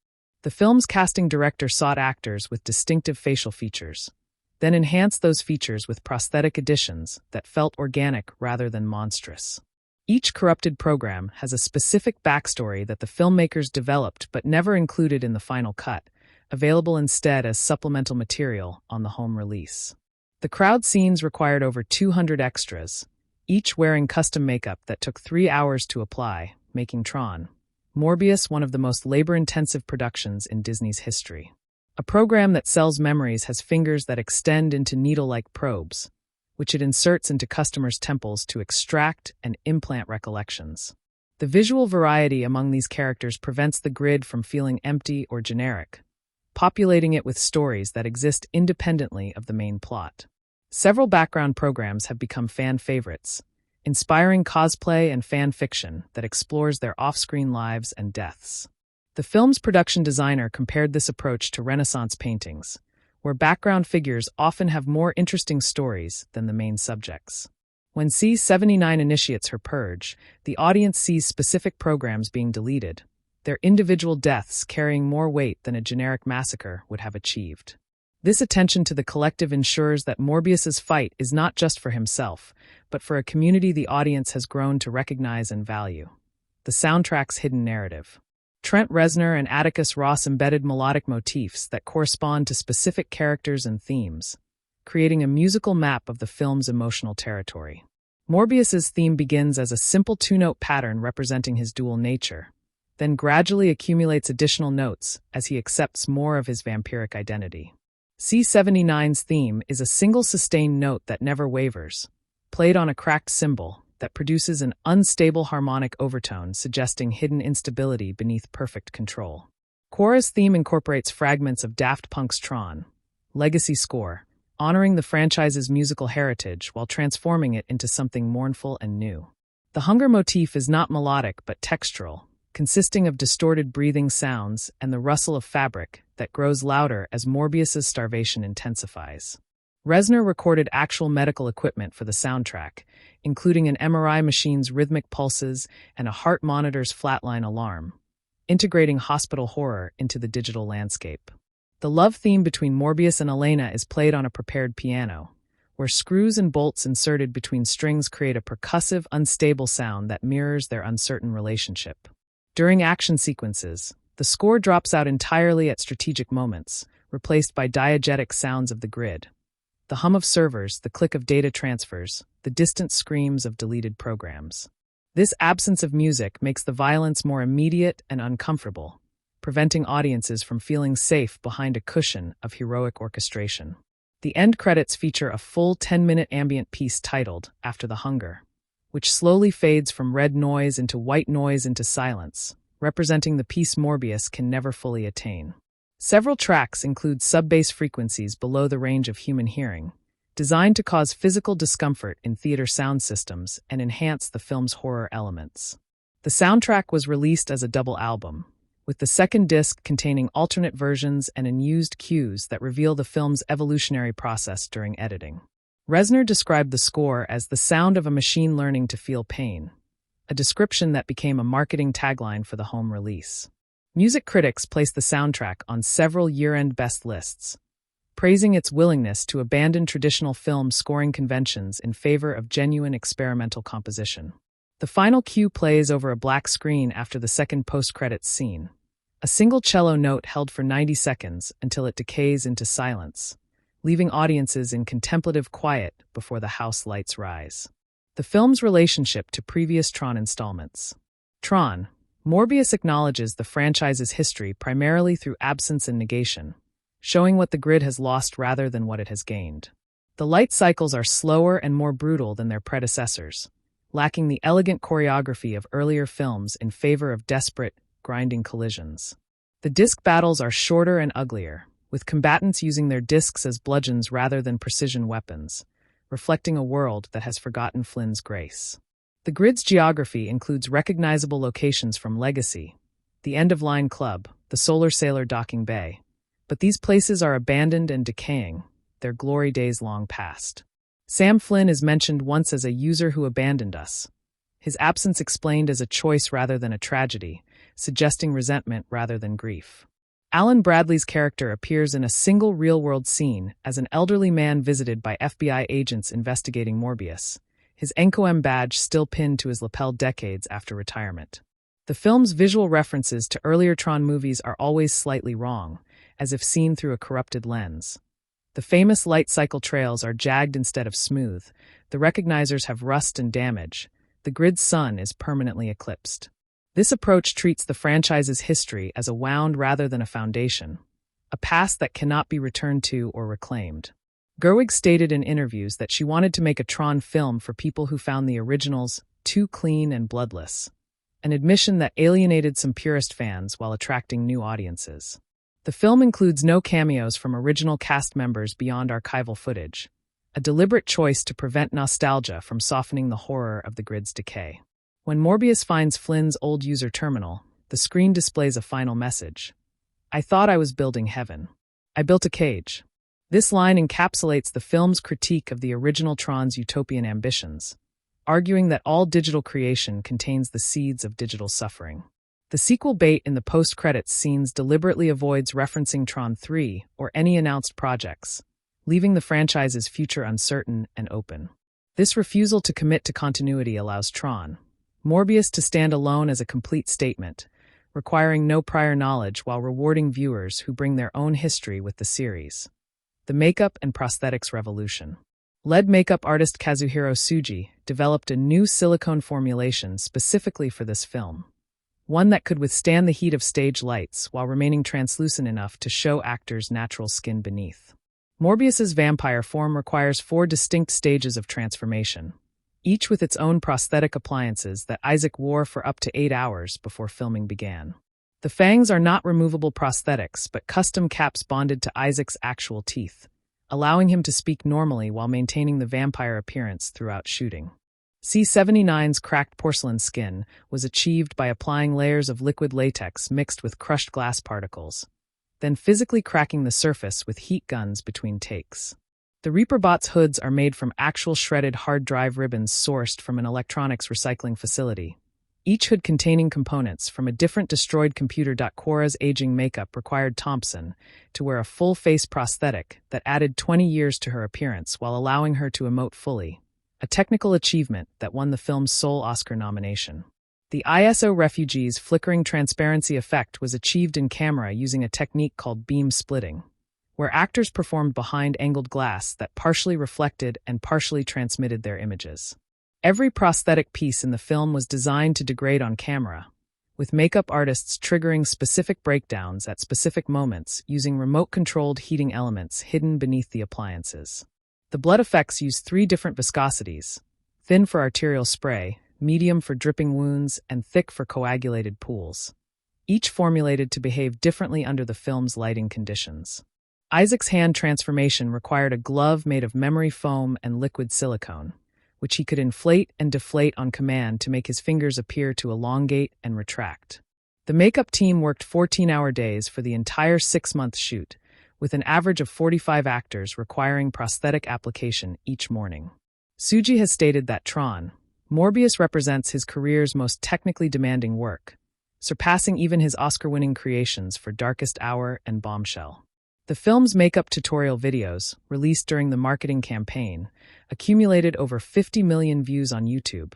The film's casting director sought actors with distinctive facial features, then enhanced those features with prosthetic additions that felt organic rather than monstrous. Each corrupted program has a specific backstory that the filmmakers developed but never included in the final cut, available instead as supplemental material on the home release. The crowd scenes required over 200 extras, each wearing custom makeup that took 3 hours to apply, making Tron, Morbius one of the most labor-intensive productions in Disney's history. A program that sells memories has fingers that extend into needle-like probes, which it inserts into customers' temples to extract and implant recollections. The visual variety among these characters prevents the grid from feeling empty or generic, populating it with stories that exist independently of the main plot. Several background programs have become fan favorites, inspiring cosplay and fan fiction that explores their off-screen lives and deaths. The film's production designer compared this approach to Renaissance paintings, where background figures often have more interesting stories than the main subjects. When C-79 initiates her purge, the audience sees specific programs being deleted, their individual deaths carrying more weight than a generic massacre would have achieved. This attention to the collective ensures that Morbius's fight is not just for himself, but for a community the audience has grown to recognize and value. The soundtrack's hidden narrative. Trent Reznor and Atticus Ross embedded melodic motifs that correspond to specific characters and themes, creating a musical map of the film's emotional territory. Morbius's theme begins as a simple two-note pattern representing his dual nature, then gradually accumulates additional notes as he accepts more of his vampiric identity. C-79's theme is a single sustained note that never wavers, played on a cracked cymbal that produces an unstable harmonic overtone suggesting hidden instability beneath perfect control. Quora's theme incorporates fragments of Daft Punk's Tron, legacy score, honoring the franchise's musical heritage while transforming it into something mournful and new. The hunger motif is not melodic but textural, consisting of distorted breathing sounds and the rustle of fabric that grows louder as Morbius's starvation intensifies. Reznor recorded actual medical equipment for the soundtrack, including an MRI machine's rhythmic pulses and a heart monitor's flatline alarm, integrating hospital horror into the digital landscape. The love theme between Morbius and Elena is played on a prepared piano, where screws and bolts inserted between strings create a percussive, unstable sound that mirrors their uncertain relationship. During action sequences, the score drops out entirely at strategic moments, replaced by diegetic sounds of the grid. The hum of servers, the click of data transfers, the distant screams of deleted programs. This absence of music makes the violence more immediate and uncomfortable, preventing audiences from feeling safe behind a cushion of heroic orchestration. The end credits feature a full 10-minute ambient piece titled After the Hunger, which slowly fades from red noise into white noise into silence, representing the peace Morbius can never fully attain. Several tracks include sub-bass frequencies below the range of human hearing, designed to cause physical discomfort in theater sound systems and enhance the film's horror elements. The soundtrack was released as a double album, with the second disc containing alternate versions and unused cues that reveal the film's evolutionary process during editing. Reznor described the score as the sound of a machine learning to feel pain, a description that became a marketing tagline for the home release. Music critics placed the soundtrack on several year-end best lists, praising its willingness to abandon traditional film scoring conventions in favor of genuine experimental composition. The final cue plays over a black screen after the second post-credits scene, a single cello note held for 90 seconds until it decays into silence, leaving audiences in contemplative quiet before the house lights rise. The film's relationship to previous Tron installments. Tron, Morbius acknowledges the franchise's history primarily through absence and negation, showing what the grid has lost rather than what it has gained. The light cycles are slower and more brutal than their predecessors, lacking the elegant choreography of earlier films in favor of desperate, grinding collisions. The disc battles are shorter and uglier, with combatants using their discs as bludgeons rather than precision weapons, reflecting a world that has forgotten Flynn's grace. The grid's geography includes recognizable locations from Legacy, the End-of-Line Club, the Solar Sailor Docking Bay, but these places are abandoned and decaying, their glory days long past. Sam Flynn is mentioned once as a user who abandoned us, his absence explained as a choice rather than a tragedy, suggesting resentment rather than grief. Alan Bradley's character appears in a single real-world scene as an elderly man visited by FBI agents investigating Morbius, his NCOM badge still pinned to his lapel decades after retirement. The film's visual references to earlier Tron movies are always slightly wrong, as if seen through a corrupted lens. The famous light cycle trails are jagged instead of smooth, the recognizers have rust and damage, the grid's sun is permanently eclipsed. This approach treats the franchise's history as a wound rather than a foundation, a past that cannot be returned to or reclaimed. Gerwig stated in interviews that she wanted to make a Tron film for people who found the originals too clean and bloodless, an admission that alienated some purist fans while attracting new audiences. The film includes no cameos from original cast members beyond archival footage, a deliberate choice to prevent nostalgia from softening the horror of the grid's decay. When Morbius finds Flynn's old user terminal, the screen displays a final message. "I thought I was building heaven. I built a cage." This line encapsulates the film's critique of the original Tron's utopian ambitions, arguing that all digital creation contains the seeds of digital suffering. The sequel bait in the post-credits scenes deliberately avoids referencing Tron 3 or any announced projects, leaving the franchise's future uncertain and open. This refusal to commit to continuity allows Tron, Morbius to stand alone as a complete statement, requiring no prior knowledge while rewarding viewers who bring their own history with the series. The makeup and prosthetics revolution. Lead makeup artist Kazuhiro Tsuji developed a new silicone formulation specifically for this film, one that could withstand the heat of stage lights while remaining translucent enough to show actors' natural skin beneath. Morbius's vampire form requires 4 distinct stages of transformation, each with its own prosthetic appliances that Isaac wore for up to 8 hours before filming began. The fangs are not removable prosthetics, but custom caps bonded to Isaac's actual teeth, allowing him to speak normally while maintaining the vampire appearance throughout shooting. C-79's cracked porcelain skin was achieved by applying layers of liquid latex mixed with crushed glass particles, then physically cracking the surface with heat guns between takes. The Reaperbot's hoods are made from actual shredded hard drive ribbons sourced from an electronics recycling facility, each hood containing components from a different destroyed computer. Cora's aging makeup required Thompson to wear a full-face prosthetic that added 20 years to her appearance while allowing her to emote fully, a technical achievement that won the film's sole Oscar nomination. The ISO refugee's flickering transparency effect was achieved in camera using a technique called beam splitting, where actors performed behind angled glass that partially reflected and partially transmitted their images. Every prosthetic piece in the film was designed to degrade on camera, with makeup artists triggering specific breakdowns at specific moments using remote-controlled heating elements hidden beneath the appliances. The blood effects use 3 different viscosities: thin for arterial spray, medium for dripping wounds, and thick for coagulated pools, each formulated to behave differently under the film's lighting conditions. Isaac's hand transformation required a glove made of memory foam and liquid silicone, which he could inflate and deflate on command to make his fingers appear to elongate and retract. The makeup team worked 14-hour days for the entire 6-month shoot, with an average of 45 actors requiring prosthetic application each morning. Tsuji has stated that Tron, Morbius represents his career's most technically demanding work, surpassing even his Oscar-winning creations for Darkest Hour and Bombshell. The film's makeup tutorial videos, released during the marketing campaign, accumulated over 50 million views on YouTube,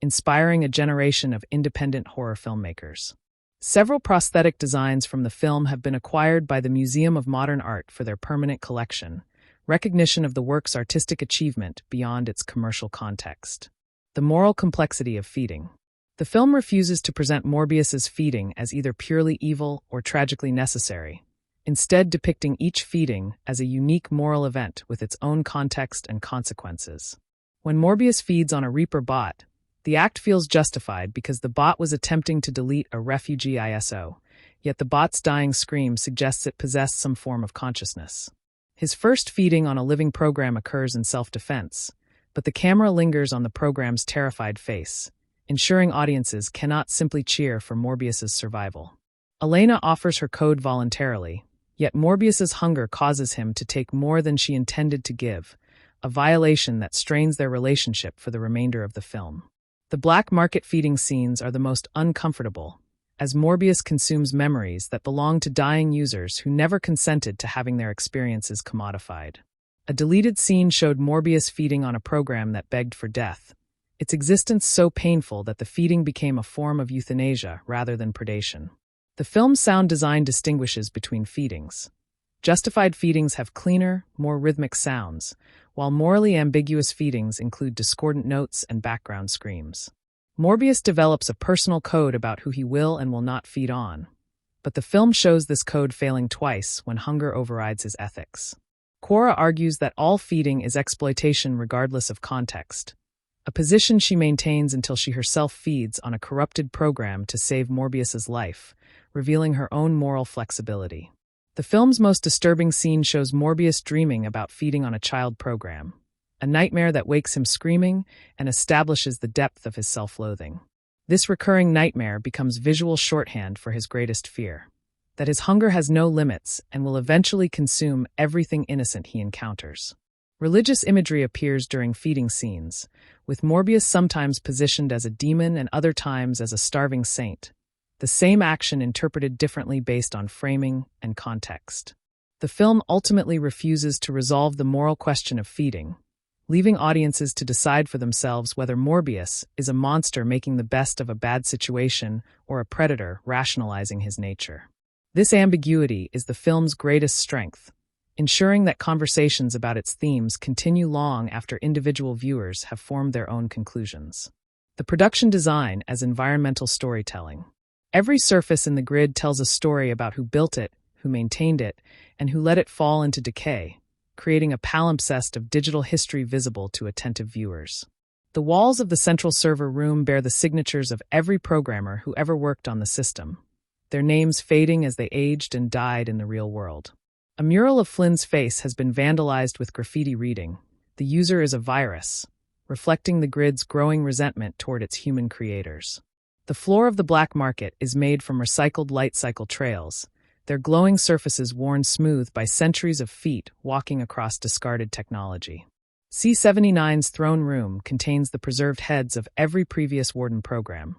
inspiring a generation of independent horror filmmakers. Several prosthetic designs from the film have been acquired by the Museum of Modern Art for their permanent collection, recognition of the work's artistic achievement beyond its commercial context. The moral complexity of feeding. The film refuses to present Morbius's feeding as either purely evil or tragically necessary, instead depicting each feeding as a unique moral event with its own context and consequences. When Morbius feeds on a Reaper bot, the act feels justified because the bot was attempting to delete a refugee ISO, yet the bot's dying scream suggests it possessed some form of consciousness. His first feeding on a living program occurs in self-defense, but the camera lingers on the program's terrified face, ensuring audiences cannot simply cheer for Morbius's survival. Elena offers her code voluntarily, yet Morbius's hunger causes him to take more than she intended to give, a violation that strains their relationship for the remainder of the film. The black market feeding scenes are the most uncomfortable, as Morbius consumes memories that belong to dying users who never consented to having their experiences commodified. A deleted scene showed Morbius feeding on a program that begged for death, its existence so painful that the feeding became a form of euthanasia rather than predation. The film's sound design distinguishes between feedings. Justified feedings have cleaner, more rhythmic sounds, while morally ambiguous feedings include discordant notes and background screams. Morbius develops a personal code about who he will and will not feed on. But the film shows this code failing twice when hunger overrides his ethics. Quora argues that all feeding is exploitation regardless of context, a position she maintains until she herself feeds on a corrupted program to save Morbius's life, revealing her own moral flexibility. The film's most disturbing scene shows Morbius dreaming about feeding on a child program, a nightmare that wakes him screaming and establishes the depth of his self-loathing. This recurring nightmare becomes visual shorthand for his greatest fear, that his hunger has no limits and will eventually consume everything innocent he encounters. Religious imagery appears during feeding scenes, with Morbius sometimes positioned as a demon and other times as a starving saint, the same action interpreted differently based on framing and context. The film ultimately refuses to resolve the moral question of feeding, leaving audiences to decide for themselves whether Morbius is a monster making the best of a bad situation or a predator rationalizing his nature. This ambiguity is the film's greatest strength, ensuring that conversations about its themes continue long after individual viewers have formed their own conclusions. The production design as environmental storytelling. Every surface in the grid tells a story about who built it, who maintained it, and who let it fall into decay, creating a palimpsest of digital history visible to attentive viewers. The walls of the central server room bear the signatures of every programmer who ever worked on the system, their names fading as they aged and died in the real world. A mural of Flynn's face has been vandalized with graffiti reading, "The user is a virus," reflecting the grid's growing resentment toward its human creators. The floor of the black market is made from recycled light cycle trails, their glowing surfaces worn smooth by centuries of feet walking across discarded technology. C-79's throne room contains the preserved heads of every previous Warden program,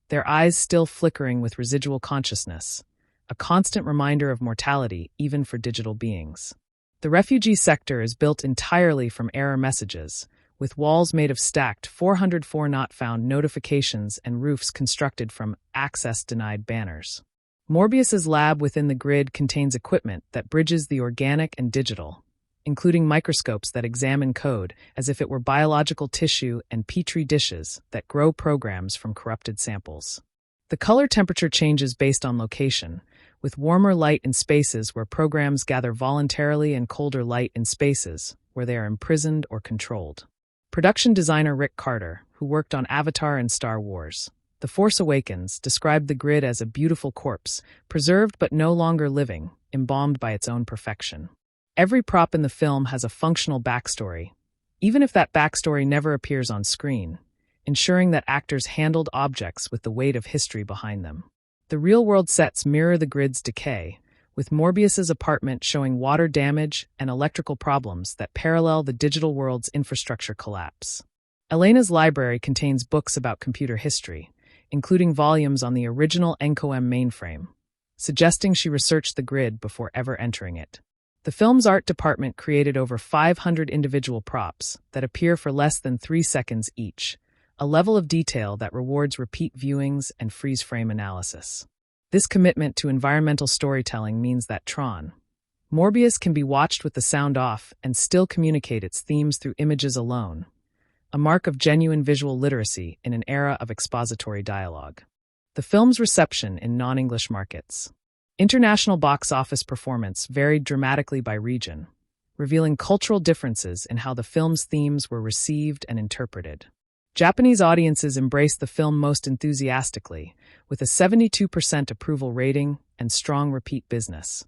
their eyes still flickering with residual consciousness, a constant reminder of mortality even for digital beings. The refugee sector is built entirely from error messages, with walls made of stacked 404 not found notifications and roofs constructed from access denied banners. Morbius's lab within the grid contains equipment that bridges the organic and digital, including microscopes that examine code as if it were biological tissue and petri dishes that grow programs from corrupted samples. The color temperature changes based on location, with warmer light in spaces where programs gather voluntarily and colder light in spaces where they are imprisoned or controlled. Production designer Rick Carter, who worked on Avatar and Star Wars, The Force Awakens, described the grid as a beautiful corpse, preserved but no longer living, embalmed by its own perfection. Every prop in the film has a functional backstory, even if that backstory never appears on screen, ensuring that actors handled objects with the weight of history behind them. The real-world sets mirror the grid's decay, with Morbius's apartment showing water damage and electrical problems that parallel the digital world's infrastructure collapse. Elena's library contains books about computer history, including volumes on the original NCOM mainframe, suggesting she researched the grid before ever entering it. The film's art department created over 500 individual props that appear for less than 3 seconds each, a level of detail that rewards repeat viewings and freeze-frame analysis. This commitment to environmental storytelling means that Tron, Morbius can be watched with the sound off and still communicate its themes through images alone, a mark of genuine visual literacy in an era of expository dialogue. The film's reception in non-English markets. International box office performance varied dramatically by region, revealing cultural differences in how the film's themes were received and interpreted. Japanese audiences embraced the film most enthusiastically, with a 72% approval rating and strong repeat business,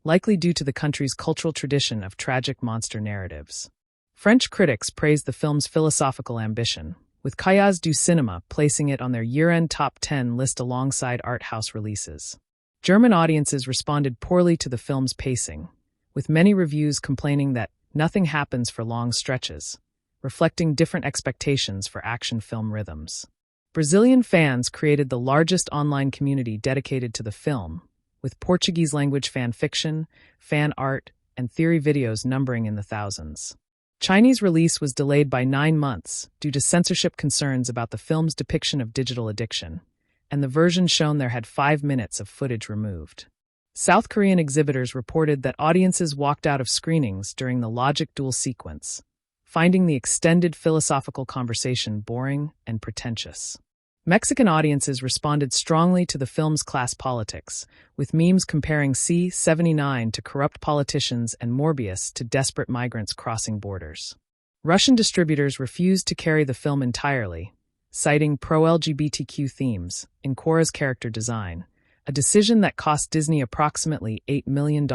likely due to the country's cultural tradition of tragic monster narratives. French critics praised the film's philosophical ambition, with Cahiers du Cinéma placing it on their year-end top 10 list alongside art house releases. German audiences responded poorly to the film's pacing, with many reviews complaining that nothing happens for long stretches, reflecting different expectations for action film rhythms. Brazilian fans created the largest online community dedicated to the film, with Portuguese-language fan fiction, fan art, and theory videos numbering in the thousands. Chinese release was delayed by 9 months due to censorship concerns about the film's depiction of digital addiction, and the version shown there had 5 minutes of footage removed. South Korean exhibitors reported that audiences walked out of screenings during the logic duel sequence, finding the extended philosophical conversation boring and pretentious. Mexican audiences responded strongly to the film's class politics, with memes comparing C-79 to corrupt politicians and Morbius to desperate migrants crossing borders. Russian distributors refused to carry the film entirely, citing pro-LGBTQ themes in Cora's character design, a decision that cost Disney approximately $8 million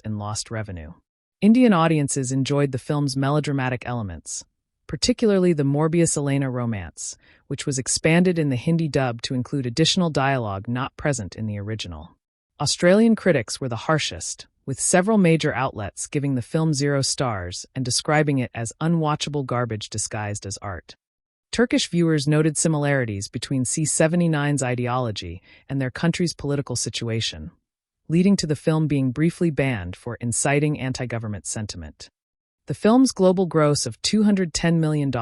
in lost revenue. Indian audiences enjoyed the film's melodramatic elements, particularly the Morbius-Elena romance, which was expanded in the Hindi dub to include additional dialogue not present in the original. Australian critics were the harshest, with several major outlets giving the film 0 stars and describing it as unwatchable garbage disguised as art. Turkish viewers noted similarities between C-79's ideology and their country's political situation, leading to the film being briefly banned for inciting anti-government sentiment. The film's global gross of $210 million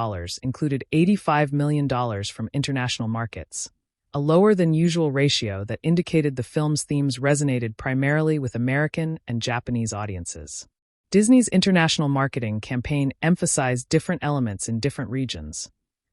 included $85 million from international markets, a lower-than-usual ratio that indicated the film's themes resonated primarily with American and Japanese audiences. Disney's international marketing campaign emphasized different elements in different regions,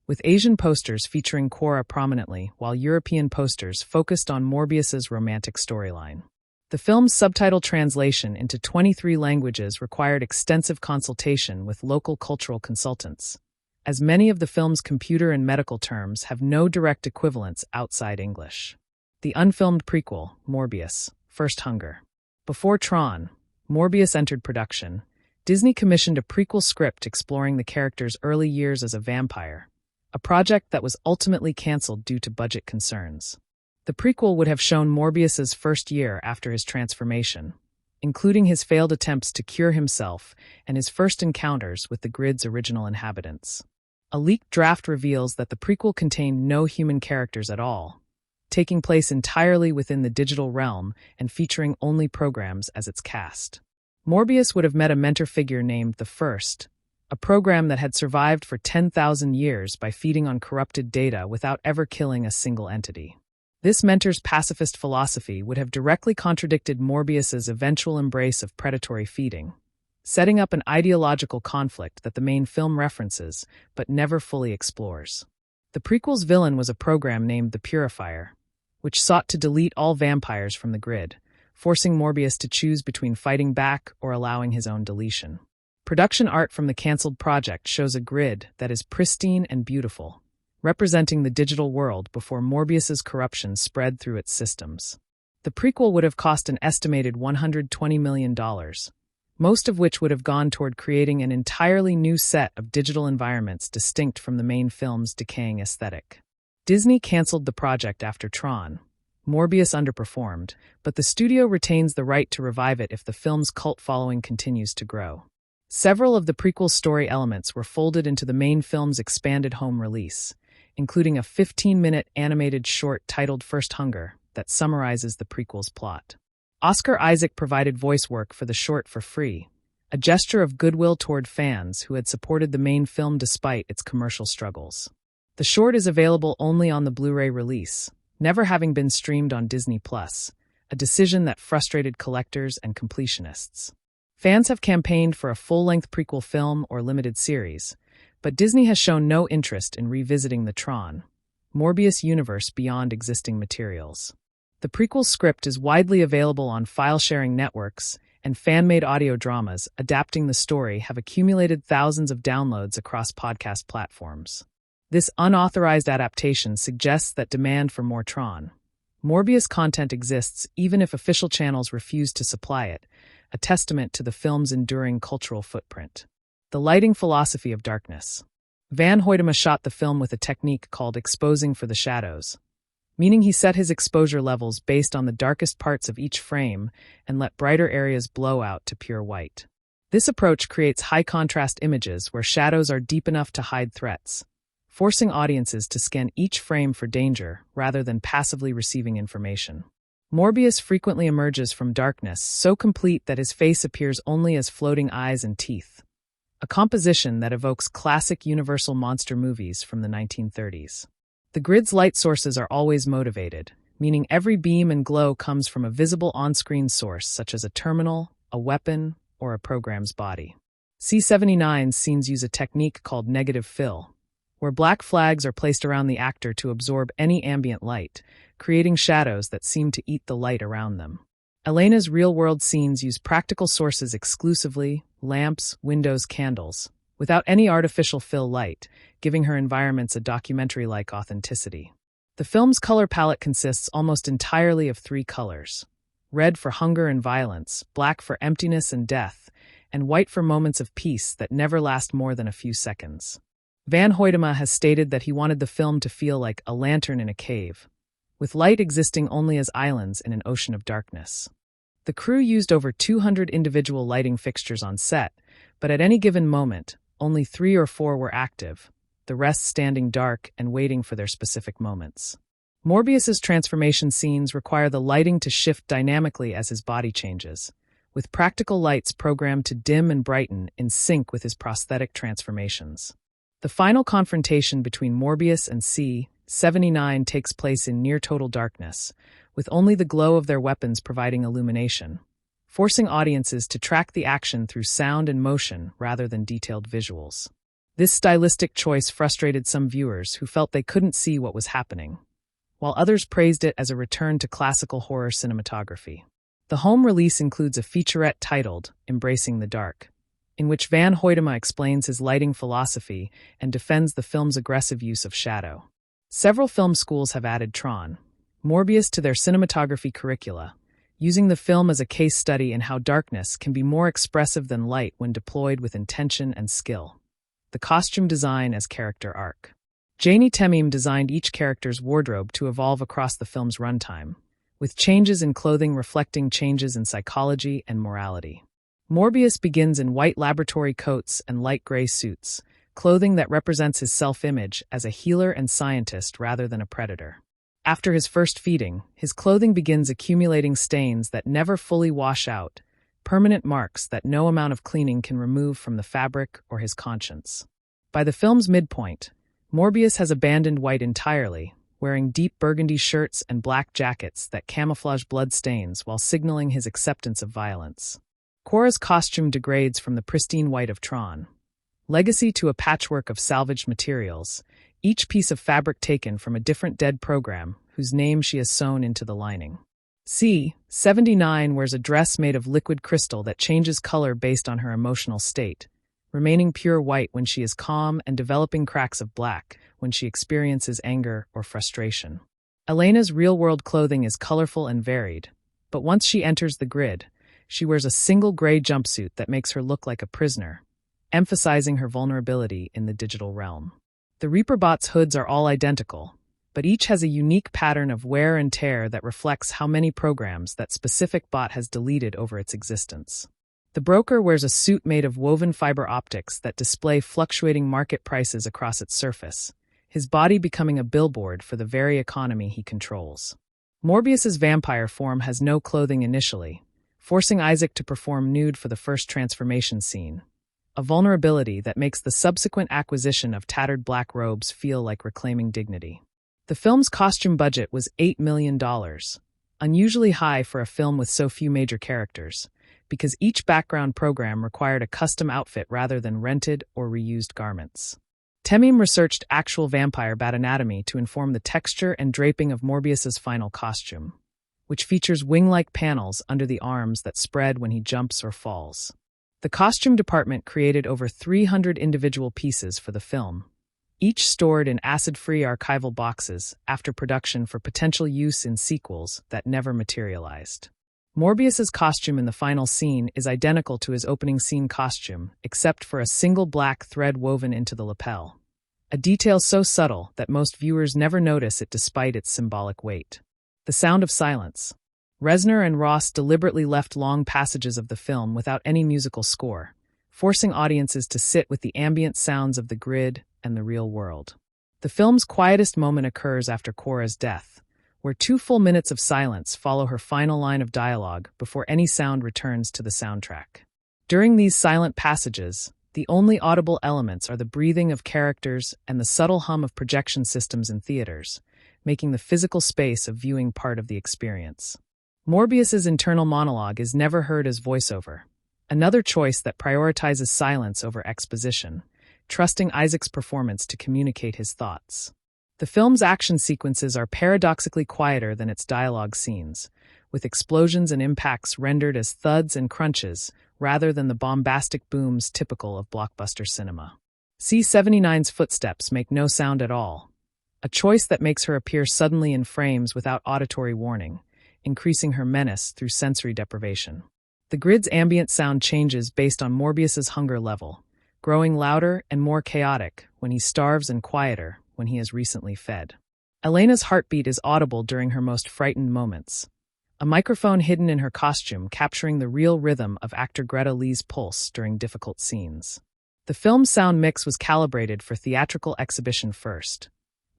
with Asian posters featuring Cora prominently while European posters focused on Morbius's romantic storyline. The film's subtitle translation into 23 languages required extensive consultation with local cultural consultants, as many of the film's computer and medical terms have no direct equivalents outside English. The unfilmed prequel, Morbius, First Hunger. Before Tron, Morbius entered production, Disney commissioned a prequel script exploring the character's early years as a vampire, a project that was ultimately canceled due to budget concerns. The prequel would have shown Morbius's first year after his transformation, including his failed attempts to cure himself and his first encounters with the grid's original inhabitants. A leaked draft reveals that the prequel contained no human characters at all, taking place entirely within the digital realm and featuring only programs as its cast. Morbius would have met a mentor figure named the First, a program that had survived for 10,000 years by feeding on corrupted data without ever killing a single entity. This mentor's pacifist philosophy would have directly contradicted Morbius's eventual embrace of predatory feeding, setting up an ideological conflict that the main film references but never fully explores. The prequel's villain was a program named the Purifier, which sought to delete all vampires from the grid, forcing Morbius to choose between fighting back or allowing his own deletion. Production art from the canceled project shows a grid that is pristine and beautiful, representing the digital world before Morbius's corruption spread through its systems. The prequel would have cost an estimated $120 million, most of which would have gone toward creating an entirely new set of digital environments distinct from the main film's decaying aesthetic. Disney canceled the project after Tron. Morbius underperformed, but the studio retains the right to revive it if the film's cult following continues to grow. Several of the prequel's story elements were folded into the main film's expanded home release, including a 15-minute animated short titled First Hunger that summarizes the prequel's plot. Oscar Isaac provided voice work for the short for free, a gesture of goodwill toward fans who had supported the main film despite its commercial struggles. The short is available only on the Blu-ray release, never having been streamed on Disney+, a decision that frustrated collectors and completionists. Fans have campaigned for a full-length prequel film or limited series, but Disney has shown no interest in revisiting the Tron, Morbius universe beyond existing materials. The prequel script is widely available on file-sharing networks, and fan-made audio dramas adapting the story have accumulated thousands of downloads across podcast platforms. This unauthorized adaptation suggests that demand for more Tron, Morbius content exists even if official channels refuse to supply it, a testament to the film's enduring cultural footprint. The lighting philosophy of darkness. Van Hoytema shot the film with a technique called exposing for the shadows, meaning he set his exposure levels based on the darkest parts of each frame and let brighter areas blow out to pure white. This approach creates high-contrast images where shadows are deep enough to hide threats, forcing audiences to scan each frame for danger rather than passively receiving information. Morbius frequently emerges from darkness so complete that his face appears only as floating eyes and teeth, a composition that evokes classic Universal monster movies from the 1930s. The grid's light sources are always motivated, meaning every beam and glow comes from a visible on-screen source such as a terminal, a weapon, or a program's body. C-79's scenes use a technique called negative fill, where black flags are placed around the actor to absorb any ambient light, creating shadows that seem to eat the light around them. Elena's real-world scenes use practical sources exclusively, lamps, windows, candles, without any artificial fill light, giving her environments a documentary-like authenticity. The film's color palette consists almost entirely of three colors: red for hunger and violence, black for emptiness and death, and white for moments of peace that never last more than a few seconds. Van Hoytema has stated that he wanted the film to feel like a lantern in a cave, with light existing only as islands in an ocean of darkness. The crew used over 200 individual lighting fixtures on set, but at any given moment, only 3 or 4 were active, the rest standing dark and waiting for their specific moments. Morbius's transformation scenes require the lighting to shift dynamically as his body changes, with practical lights programmed to dim and brighten in sync with his prosthetic transformations. The final confrontation between Morbius and C-79 takes place in near-total darkness, with only the glow of their weapons providing illumination, forcing audiences to track the action through sound and motion rather than detailed visuals. This stylistic choice frustrated some viewers who felt they couldn't see what was happening, while others praised it as a return to classical horror cinematography. The home release includes a featurette titled Embracing the Dark, in which Van Hoytema explains his lighting philosophy and defends the film's aggressive use of shadow. Several film schools have added Tron, Morbius to their cinematography curricula, using the film as a case study in how darkness can be more expressive than light when deployed with intention and skill. The costume design as character arc. Janie Temim designed each character's wardrobe to evolve across the film's runtime, with changes in clothing reflecting changes in psychology and morality. Morbius begins in white laboratory coats and light gray suits, clothing that represents his self-image as a healer and scientist rather than a predator. After his first feeding, his clothing begins accumulating stains that never fully wash out, permanent marks that no amount of cleaning can remove from the fabric or his conscience. By the film's midpoint, Morbius has abandoned white entirely, wearing deep burgundy shirts and black jackets that camouflage blood stains while signaling his acceptance of violence. Cora's costume degrades from the pristine white of Tron. Legacy to a patchwork of salvaged materials, each piece of fabric taken from a different dead program whose name she has sewn into the lining. C-79 wears a dress made of liquid crystal that changes color based on her emotional state, remaining pure white when she is calm and developing cracks of black when she experiences anger or frustration. Elena's real-world clothing is colorful and varied, but once she enters the grid, she wears a single gray jumpsuit that makes her look like a prisoner, emphasizing her vulnerability in the digital realm. The Reaper bots' hoods are all identical, but each has a unique pattern of wear and tear that reflects how many programs that specific bot has deleted over its existence. The broker wears a suit made of woven fiber optics that display fluctuating market prices across its surface, his body becoming a billboard for the very economy he controls. Morbius's vampire form has no clothing initially, forcing Isaac to perform nude for the first transformation scene, a vulnerability that makes the subsequent acquisition of tattered black robes feel like reclaiming dignity. The film's costume budget was $8 million, unusually high for a film with so few major characters, because each background program required a custom outfit rather than rented or reused garments. Temim researched actual vampire bat anatomy to inform the texture and draping of Morbius's final costume, which features wing-like panels under the arms that spread when he jumps or falls. The costume department created over 300 individual pieces for the film, each stored in acid-free archival boxes after production for potential use in sequels that never materialized. Morbius's costume in the final scene is identical to his opening scene costume, except for a single black thread woven into the lapel, a detail so subtle that most viewers never notice it despite its symbolic weight. The sound of silence. Reznor and Ross deliberately left long passages of the film without any musical score, forcing audiences to sit with the ambient sounds of the grid and the real world. The film's quietest moment occurs after Cora's death, where 2 full minutes of silence follow her final line of dialogue before any sound returns to the soundtrack. During these silent passages, the only audible elements are the breathing of characters and the subtle hum of projection systems in theaters, making the physical space of viewing part of the experience. Morbius's internal monologue is never heard as voiceover, another choice that prioritizes silence over exposition, trusting Isaac's performance to communicate his thoughts. The film's action sequences are paradoxically quieter than its dialogue scenes, with explosions and impacts rendered as thuds and crunches rather than the bombastic booms typical of blockbuster cinema. C-79's footsteps make no sound at all, a choice that makes her appear suddenly in frames without auditory warning, increasing her menace through sensory deprivation. The grid's ambient sound changes based on Morbius's hunger level, growing louder and more chaotic when he starves and quieter when he has recently fed. Elena's heartbeat is audible during her most frightened moments, a microphone hidden in her costume capturing the real rhythm of actor Greta Lee's pulse during difficult scenes. The film's sound mix was calibrated for theatrical exhibition first,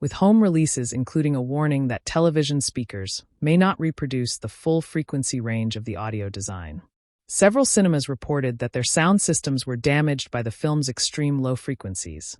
with home releases including a warning that television speakers may not reproduce the full frequency range of the audio design. Several cinemas reported that their sound systems were damaged by the film's extreme low frequencies,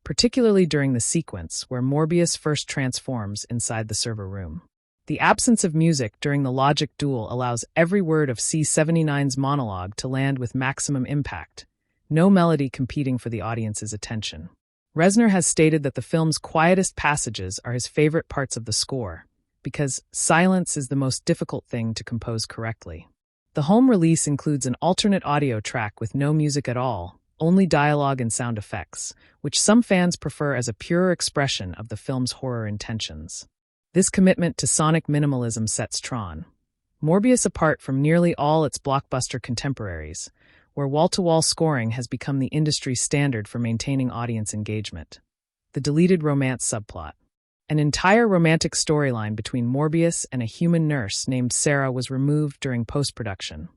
particularly during the sequence where Morbius first transforms inside the server room. The absence of music during the logic duel allows every word of C-79's monologue to land with maximum impact, no melody competing for the audience's attention. Reznor has stated that the film's quietest passages are his favorite parts of the score, because silence is the most difficult thing to compose correctly. The home release includes an alternate audio track with no music at all, only dialogue and sound effects, which some fans prefer as a purer expression of the film's horror intentions. This commitment to sonic minimalism sets Tron, Morbius apart from nearly all its blockbuster contemporaries, where wall-to-wall scoring has become the industry standard for maintaining audience engagement. The deleted romance subplot. An entire romantic storyline between Morbius and a human nurse named Sarah was removed during post-production,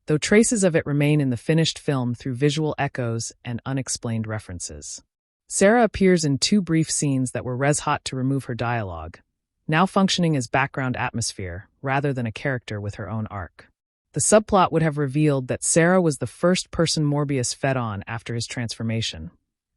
though traces of it remain in the finished film through visual echoes and unexplained references. Sarah appears in 2 brief scenes that were res-hot to remove her dialogue, now functioning as background atmosphere rather than a character with her own arc. The subplot would have revealed that Sarah was the first person Morbius fed on after his transformation,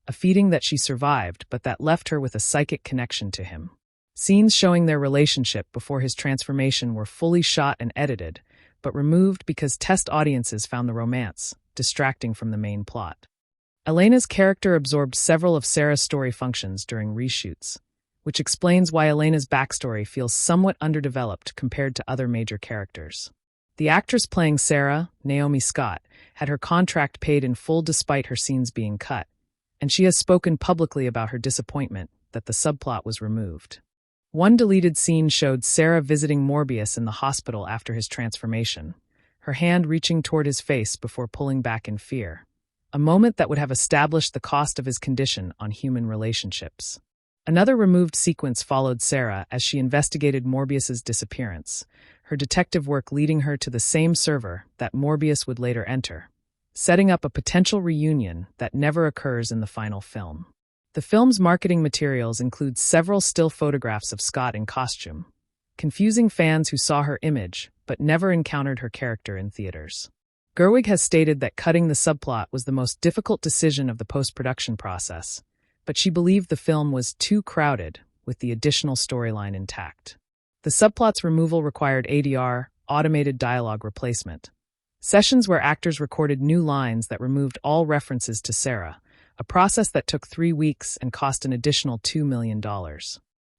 a feeding that she survived but that left her with a psychic connection to him. Scenes showing their relationship before his transformation were fully shot and edited, but removed because test audiences found the romance distracting from the main plot. Elena's character absorbed several of Sarah's story functions during reshoots, which explains why Elena's backstory feels somewhat underdeveloped compared to other major characters. The actress playing Sarah, Naomi Scott, had her contract paid in full despite her scenes being cut, and she has spoken publicly about her disappointment that the subplot was removed. One deleted scene showed Sarah visiting Morbius in the hospital after his transformation, her hand reaching toward his face before pulling back in fear, a moment that would have established the cost of his condition on human relationships. Another removed sequence followed Sarah as she investigated Morbius's disappearance, her detective work leading her to the same server that Morbius would later enter, setting up a potential reunion that never occurs in the final film. The film's marketing materials include several still photographs of Scott in costume, confusing fans who saw her image but never encountered her character in theaters. Gerwig has stated that cutting the subplot was the most difficult decision of the post-production process, but she believed the film was too crowded with the additional storyline intact. The subplot's removal required ADR, automated dialogue replacement, sessions where actors recorded new lines that removed all references to Sarah, a process that took 3 weeks and cost an additional $2 million.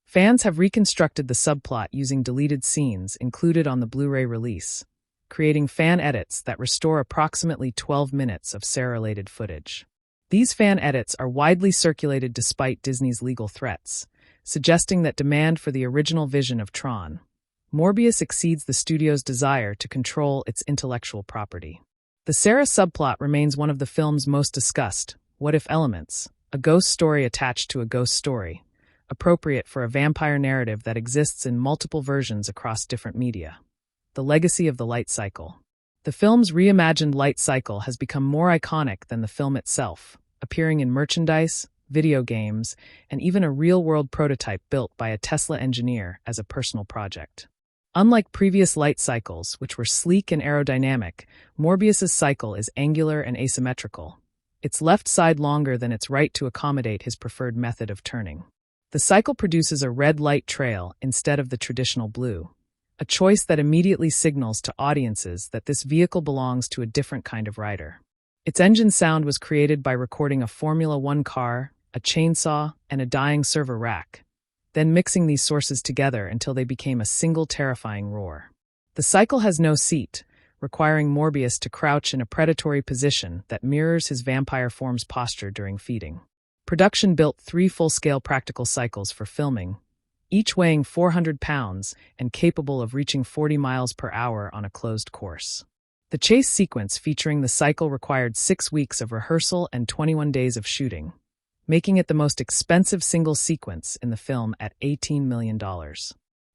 Fans have reconstructed the subplot using deleted scenes included on the Blu-ray release, creating fan edits that restore approximately 12 minutes of Sarah-related footage. These fan edits are widely circulated despite Disney's legal threats, suggesting that demand for the original vision of Tron, Morbius exceeds the studio's desire to control its intellectual property. The Sarah subplot remains one of the film's most discussed what-if elements, a ghost story attached to a ghost story, appropriate for a vampire narrative that exists in multiple versions across different media. The legacy of the light cycle. The film's reimagined light cycle has become more iconic than the film itself, appearing in merchandise, video games, and even a real-world prototype built by a Tesla engineer as a personal project. Unlike previous light cycles, which were sleek and aerodynamic, Morbius's cycle is angular and asymmetrical, its left side longer than its right to accommodate his preferred method of turning. The cycle produces a red light trail instead of the traditional blue, a choice that immediately signals to audiences that this vehicle belongs to a different kind of rider. Its engine sound was created by recording a Formula One car, a chainsaw, and a dying server rack, then mixing these sources together until they became a single terrifying roar. The cycle has no seat, requiring Morbius to crouch in a predatory position that mirrors his vampire form's posture during feeding. Production built 3 full-scale practical cycles for filming, each weighing 400 pounds and capable of reaching 40 miles per hour on a closed course. The chase sequence featuring the cycle required 6 weeks of rehearsal and 21 days of shooting, making it the most expensive single sequence in the film at $18 million.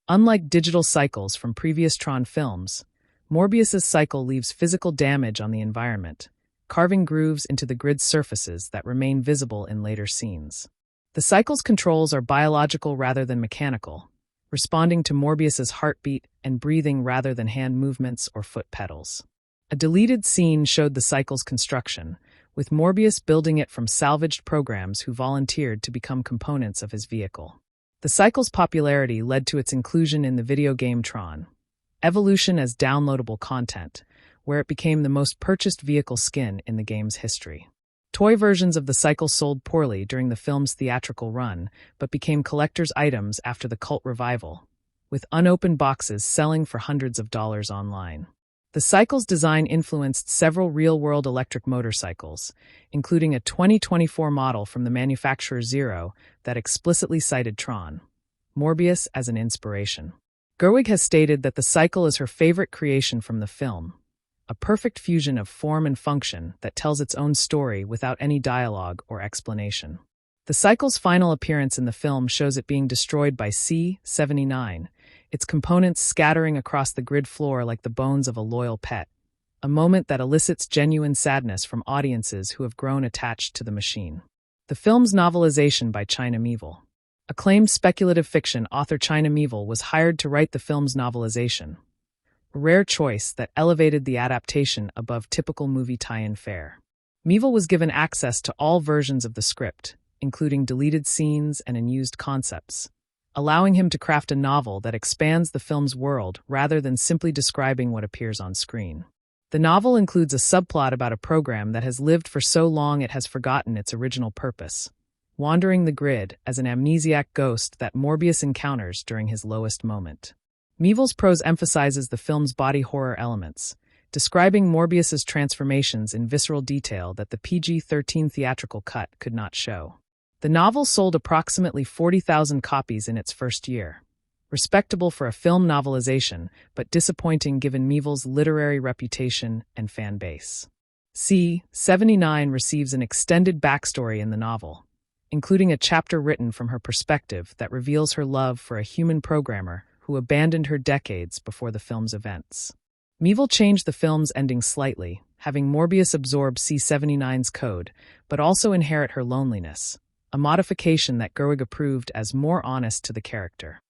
Unlike digital cycles from previous Tron films, Morbius's cycle leaves physical damage on the environment, carving grooves into the grid's surfaces that remain visible in later scenes. The cycle's controls are biological rather than mechanical, responding to Morbius's heartbeat and breathing rather than hand movements or foot pedals. A deleted scene showed the cycle's construction, with Morbius building it from salvaged programs who volunteered to become components of his vehicle. The cycle's popularity led to its inclusion in the video game Tron Evolution as downloadable content, where it became the most purchased vehicle skin in the game's history. Toy versions of the cycle sold poorly during the film's theatrical run, but became collector's items after the cult revival, with unopened boxes selling for hundreds of dollars online. The cycle's design influenced several real-world electric motorcycles, including a 2024 model from the manufacturer Zero that explicitly cited Tron Morbius as an inspiration. Gerwig has stated that the cycle is her favorite creation from the film, a perfect fusion of form and function that tells its own story without any dialogue or explanation. The cycle's final appearance in the film shows it being destroyed by C-79, its components scattering across the grid floor like the bones of a loyal pet, a moment that elicits genuine sadness from audiences who have grown attached to the machine. The film's novelization by China Miéville. Acclaimed speculative fiction author China Miéville was hired to write the film's novelization, a rare choice that elevated the adaptation above typical movie tie-in fare. Miéville was given access to all versions of the script, including deleted scenes and unused concepts, allowing him to craft a novel that expands the film's world rather than simply describing what appears on screen. The novel includes a subplot about a program that has lived for so long it has forgotten its original purpose, wandering the grid as an amnesiac ghost that Morbius encounters during his lowest moment. Miéville's prose emphasizes the film's body horror elements, describing Morbius's transformations in visceral detail that the PG-13 theatrical cut could not show. The novel sold approximately 40,000 copies in its first year, respectable for a film novelization, but disappointing given Miéville's literary reputation and fan base. C-79 receives an extended backstory in the novel, including a chapter written from her perspective that reveals her love for a human programmer who abandoned her decades before the film's events. Miéville changed the film's ending slightly, having Morbius absorb C-79's code, but also inherit her loneliness, a modification that Gerwig approved as more honest to the character.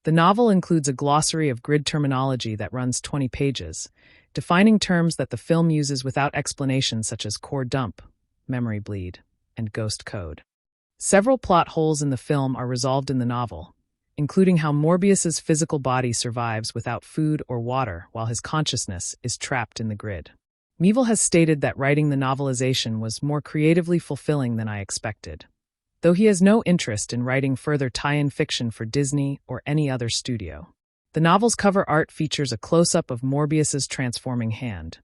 The novel includes a glossary of grid terminology that runs 20 pages, defining terms that the film uses without explanation such as core dump, memory bleed, and ghost code. Several plot holes in the film are resolved in the novel, including how Morbius's physical body survives without food or water while his consciousness is trapped in the grid. Miéville has stated that writing the novelization was more creatively fulfilling than I expected, though he has no interest in writing further tie-in fiction for Disney or any other studio. The novel's cover art features a close-up of Morbius's transforming hand,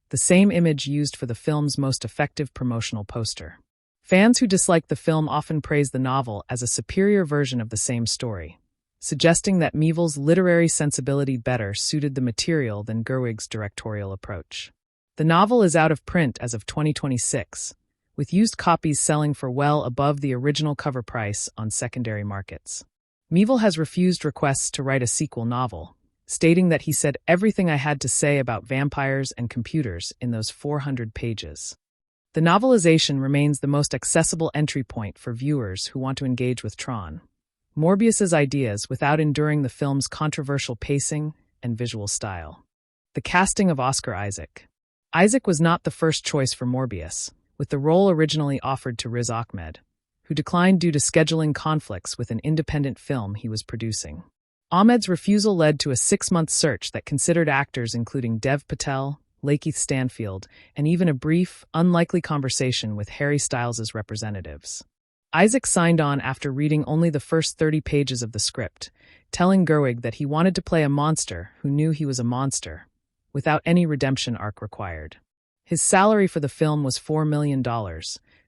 the same image used for the film's most effective promotional poster. Fans who dislike the film often praise the novel as a superior version of the same story, suggesting that Miéville's literary sensibility better suited the material than Gerwig's directorial approach. The novel is out of print as of 2026, with used copies selling for well above the original cover price on secondary markets. Miéville has refused requests to write a sequel novel, stating that he said everything I had to say about vampires and computers in those 400 pages. The novelization remains the most accessible entry point for viewers who want to engage with Tron Morbius's ideas without enduring the film's controversial pacing and visual style. The casting of Oscar Isaac. Isaac was not the first choice for Morbius, with the role originally offered to Riz Ahmed, who declined due to scheduling conflicts with an independent film he was producing. Ahmed's refusal led to a 6-month search that considered actors including Dev Patel, Lakeith Stanfield, and even a brief, unlikely conversation with Harry Styles' representatives. Isaac signed on after reading only the first 30 pages of the script, telling Gerwig that he wanted to play a monster who knew he was a monster, without any redemption arc required. His salary for the film was $4 million,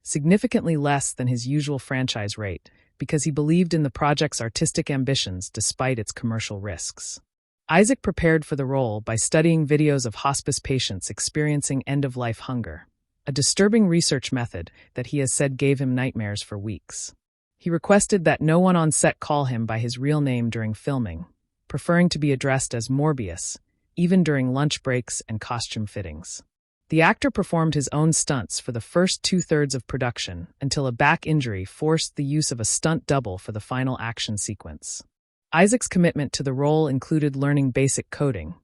significantly less than his usual franchise rate, because he believed in the project's artistic ambitions despite its commercial risks. Isaac prepared for the role by studying videos of hospice patients experiencing end-of-life hunger, a disturbing research method that he has said gave him nightmares for weeks. He requested that no one on set call him by his real name during filming, preferring to be addressed as Morbius, even during lunch breaks and costume fittings. The actor performed his own stunts for the first two-thirds of production until a back injury forced the use of a stunt double for the final action sequence. Isaac's commitment to the role included learning basic coding,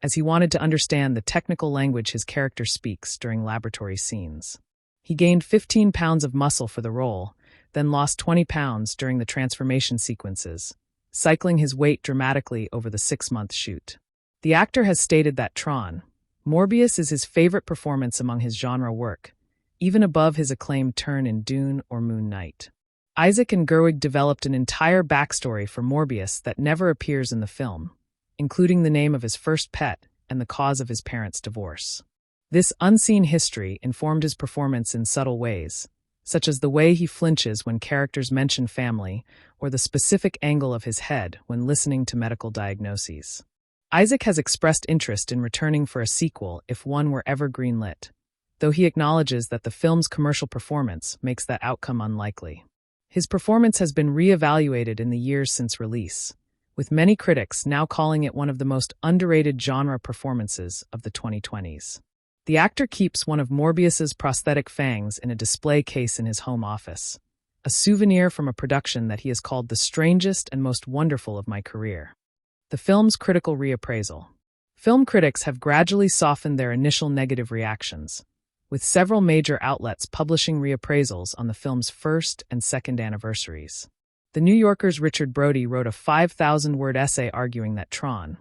as he wanted to understand the technical language his character speaks during laboratory scenes. He gained 15 pounds of muscle for the role, then lost 20 pounds during the transformation sequences, cycling his weight dramatically over the 6-month shoot. The actor has stated that Tron, Morbius is his favorite performance among his genre work, even above his acclaimed turn in Dune or Moon Knight. Isaac and Gerwig developed an entire backstory for Morbius that never appears in the film, including the name of his first pet and the cause of his parents' divorce. This unseen history informed his performance in subtle ways, such as the way he flinches when characters mention family or the specific angle of his head when listening to medical diagnoses. Isaac has expressed interest in returning for a sequel if one were ever greenlit, though he acknowledges that the film's commercial performance makes that outcome unlikely. His performance has been re-evaluated in the years since release, with many critics now calling it one of the most underrated genre performances of the 2020s. The actor keeps one of Morbius's prosthetic fangs in a display case in his home office, a souvenir from a production that he has called the strangest and most wonderful of my career. The film's critical reappraisal. Film critics have gradually softened their initial negative reactions, with several major outlets publishing reappraisals on the film's first and second anniversaries. The New Yorker's Richard Brody wrote a 5,000-word essay arguing that Tron,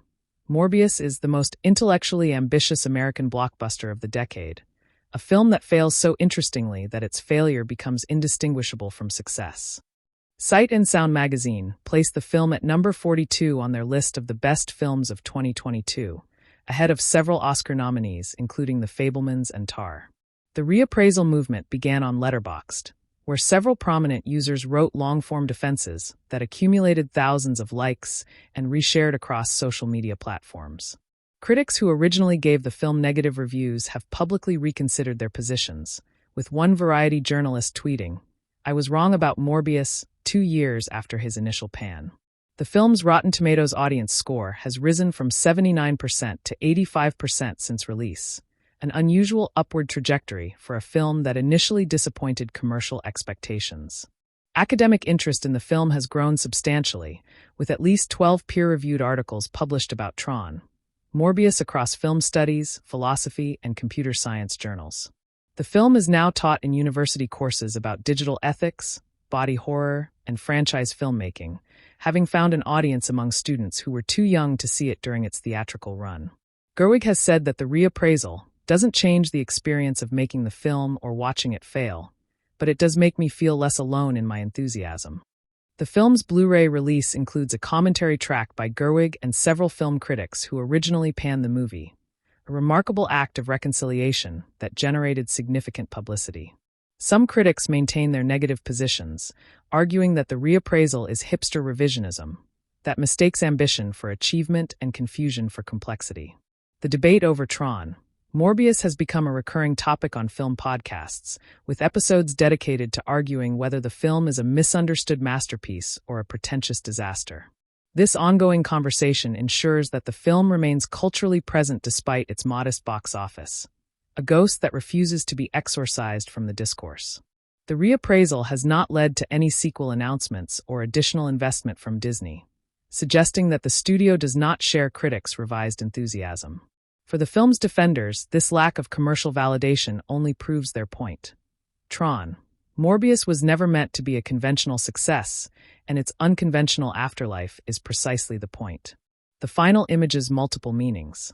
Morbius is the most intellectually ambitious American blockbuster of the decade, a film that fails so interestingly that its failure becomes indistinguishable from success. Sight and Sound magazine placed the film at number 42 on their list of the best films of 2022, ahead of several Oscar nominees, including The Fabelmans and Tar. The reappraisal movement began on Letterboxd, where several prominent users wrote long-form defenses that accumulated thousands of likes and reshared across social media platforms. Critics who originally gave the film negative reviews have publicly reconsidered their positions, with one Variety journalist tweeting, "I was wrong about Morbius 2 years after his initial pan." The film's Rotten Tomatoes audience score has risen from 79% to 85% since release, an unusual upward trajectory for a film that initially disappointed commercial expectations. Academic interest in the film has grown substantially, with at least 12 peer-reviewed articles published about Tron, Morbius across film studies, philosophy, and computer science journals. The film is now taught in university courses about digital ethics, body horror, and franchise filmmaking, having found an audience among students who were too young to see it during its theatrical run. Gerwig has said that the reappraisal doesn't change the experience of making the film or watching it fail, but it does make me feel less alone in my enthusiasm. The film's Blu-ray release includes a commentary track by Gerwig and several film critics who originally panned the movie, a remarkable act of reconciliation that generated significant publicity. Some critics maintain their negative positions, arguing that the reappraisal is hipster revisionism, that mistakes ambition for achievement and confusion for complexity. The debate over Tron, Morbius has become a recurring topic on film podcasts, with episodes dedicated to arguing whether the film is a misunderstood masterpiece or a pretentious disaster. This ongoing conversation ensures that the film remains culturally present despite its modest box office, a ghost that refuses to be exorcised from the discourse. The reappraisal has not led to any sequel announcements or additional investment from Disney, suggesting that the studio does not share critics' revised enthusiasm. For the film's defenders, this lack of commercial validation only proves their point. Tron, Morbius was never meant to be a conventional success, and its unconventional afterlife is precisely the point. The final image's multiple meanings.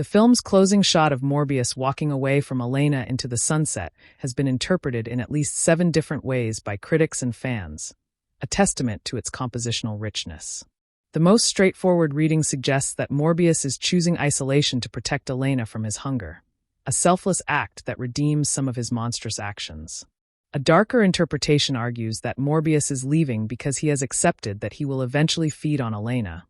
The film's closing shot of Morbius walking away from Elena into the sunset has been interpreted in at least 7 different ways by critics and fans, a testament to its compositional richness. The most straightforward reading suggests that Morbius is choosing isolation to protect Elena from his hunger, a selfless act that redeems some of his monstrous actions. A darker interpretation argues that Morbius is leaving because he has accepted that he will eventually feed on Elena,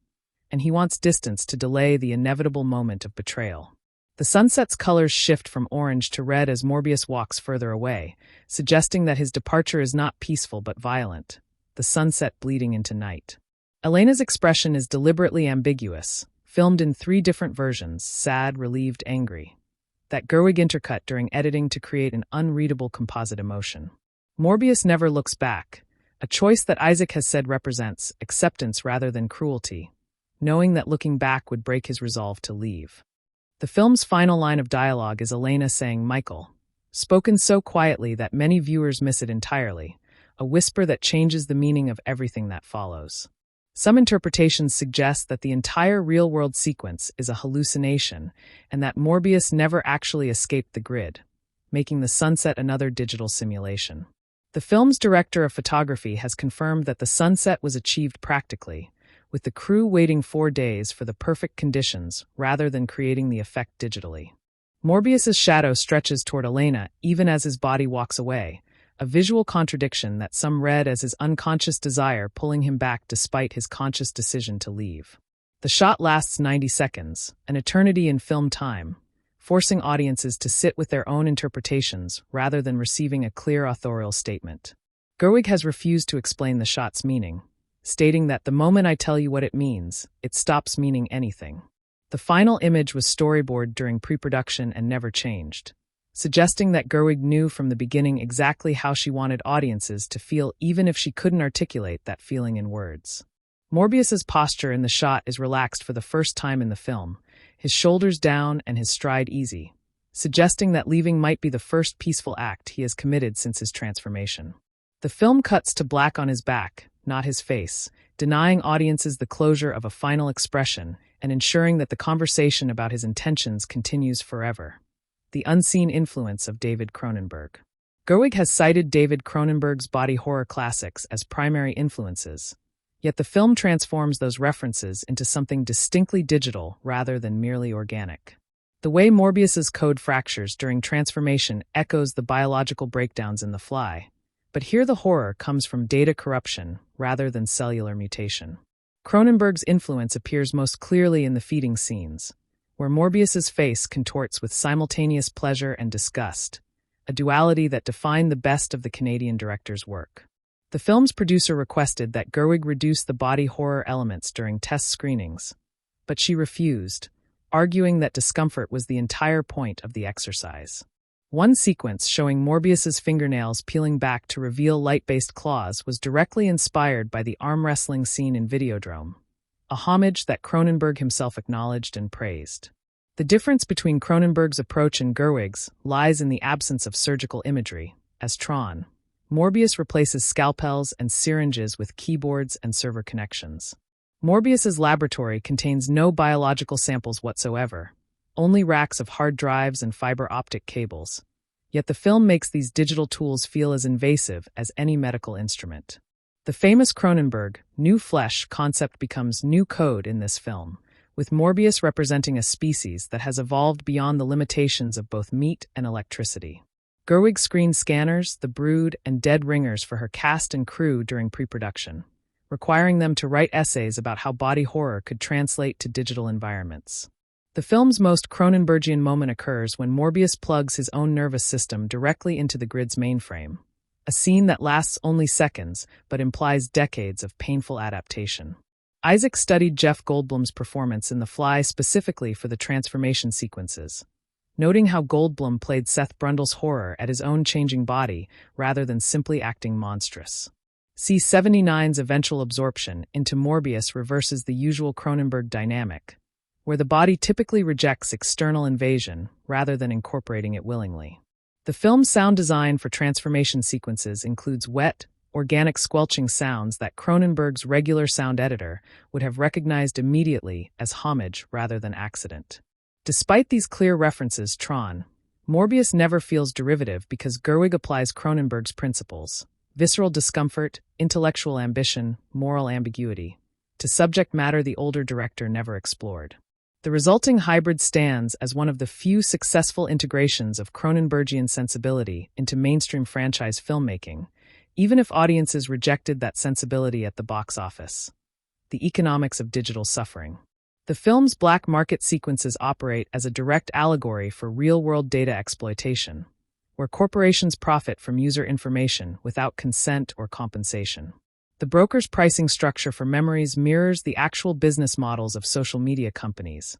and he wants distance to delay the inevitable moment of betrayal. The sunset's colors shift from orange to red as Morbius walks further away, suggesting that his departure is not peaceful but violent, the sunset bleeding into night. Elena's expression is deliberately ambiguous, filmed in 3 different versions: sad, relieved, angry, that Gerwig intercut during editing to create an unreadable composite emotion. Morbius never looks back, a choice that Isaac has said represents acceptance rather than cruelty, knowing that looking back would break his resolve to leave. The film's final line of dialogue is Elena saying "Michael," spoken so quietly that many viewers miss it entirely, a whisper that changes the meaning of everything that follows. Some interpretations suggest that the entire real-world sequence is a hallucination and that Morbius never actually escaped the grid, making the sunset another digital simulation. The film's director of photography has confirmed that the sunset was achieved practically, with the crew waiting 4 days for the perfect conditions rather than creating the effect digitally. Morbius's shadow stretches toward Elena even as his body walks away, a visual contradiction that some read as his unconscious desire pulling him back despite his conscious decision to leave. The shot lasts 90 seconds, an eternity in film time, forcing audiences to sit with their own interpretations rather than receiving a clear authorial statement. Gerwig has refused to explain the shot's meaning, stating that the moment I tell you what it means, it stops meaning anything. The final image was storyboarded during pre-production and never changed, suggesting that Gerwig knew from the beginning exactly how she wanted audiences to feel even if she couldn't articulate that feeling in words. Morbius's posture in the shot is relaxed for the first time in the film, his shoulders down and his stride easy, suggesting that leaving might be the first peaceful act he has committed since his transformation. The film cuts to black on his back, not his face, denying audiences the closure of a final expression and ensuring that the conversation about his intentions continues forever. The unseen influence of David Cronenberg. Gerwig has cited David Cronenberg's body horror classics as primary influences, yet the film transforms those references into something distinctly digital rather than merely organic. The way Morbius's code fractures during transformation echoes the biological breakdowns in The Fly, but here the horror comes from data corruption rather than cellular mutation. Cronenberg's influence appears most clearly in the feeding scenes, where Morbius's face contorts with simultaneous pleasure and disgust, a duality that defined the best of the Canadian director's work. The film's producer requested that Gerwig reduce the body horror elements during test screenings, but she refused, arguing that discomfort was the entire point of the exercise. One sequence showing Morbius's fingernails peeling back to reveal light-based claws was directly inspired by the arm wrestling scene in Videodrome, a homage that Cronenberg himself acknowledged and praised. The difference between Cronenberg's approach and Gerwig's lies in the absence of surgical imagery. As Tron, Morbius replaces scalpels and syringes with keyboards and server connections. Morbius's laboratory contains no biological samples whatsoever, only racks of hard drives and fiber optic cables. Yet the film makes these digital tools feel as invasive as any medical instrument. The famous Cronenberg, new flesh concept becomes new code in this film, with Morbius representing a species that has evolved beyond the limitations of both meat and electricity. Gerwig screened scanners, The Brood, and Dead Ringers for her cast and crew during pre-production, requiring them to write essays about how body horror could translate to digital environments. The film's most Cronenbergian moment occurs when Morbius plugs his own nervous system directly into the grid's mainframe, a scene that lasts only seconds but implies decades of painful adaptation. Isaac studied Jeff Goldblum's performance in The Fly specifically for the transformation sequences, noting how Goldblum played Seth Brundle's horror at his own changing body rather than simply acting monstrous. C-79's eventual absorption into Morbius reverses the usual Cronenberg dynamic, where the body typically rejects external invasion rather than incorporating it willingly. The film's sound design for transformation sequences includes wet, organic squelching sounds that Cronenberg's regular sound editor would have recognized immediately as homage rather than accident. Despite these clear references, Morbius never feels derivative because Gerwig applies Cronenberg's principles, visceral discomfort, intellectual ambition, moral ambiguity, to subject matter the older director never explored. The resulting hybrid stands as one of the few successful integrations of Cronenbergian sensibility into mainstream franchise filmmaking, even if audiences rejected that sensibility at the box office. The economics of digital suffering. The film's black market sequences operate as a direct allegory for real-world data exploitation, where corporations profit from user information without consent or compensation. The broker's pricing structure for memories mirrors the actual business models of social media companies,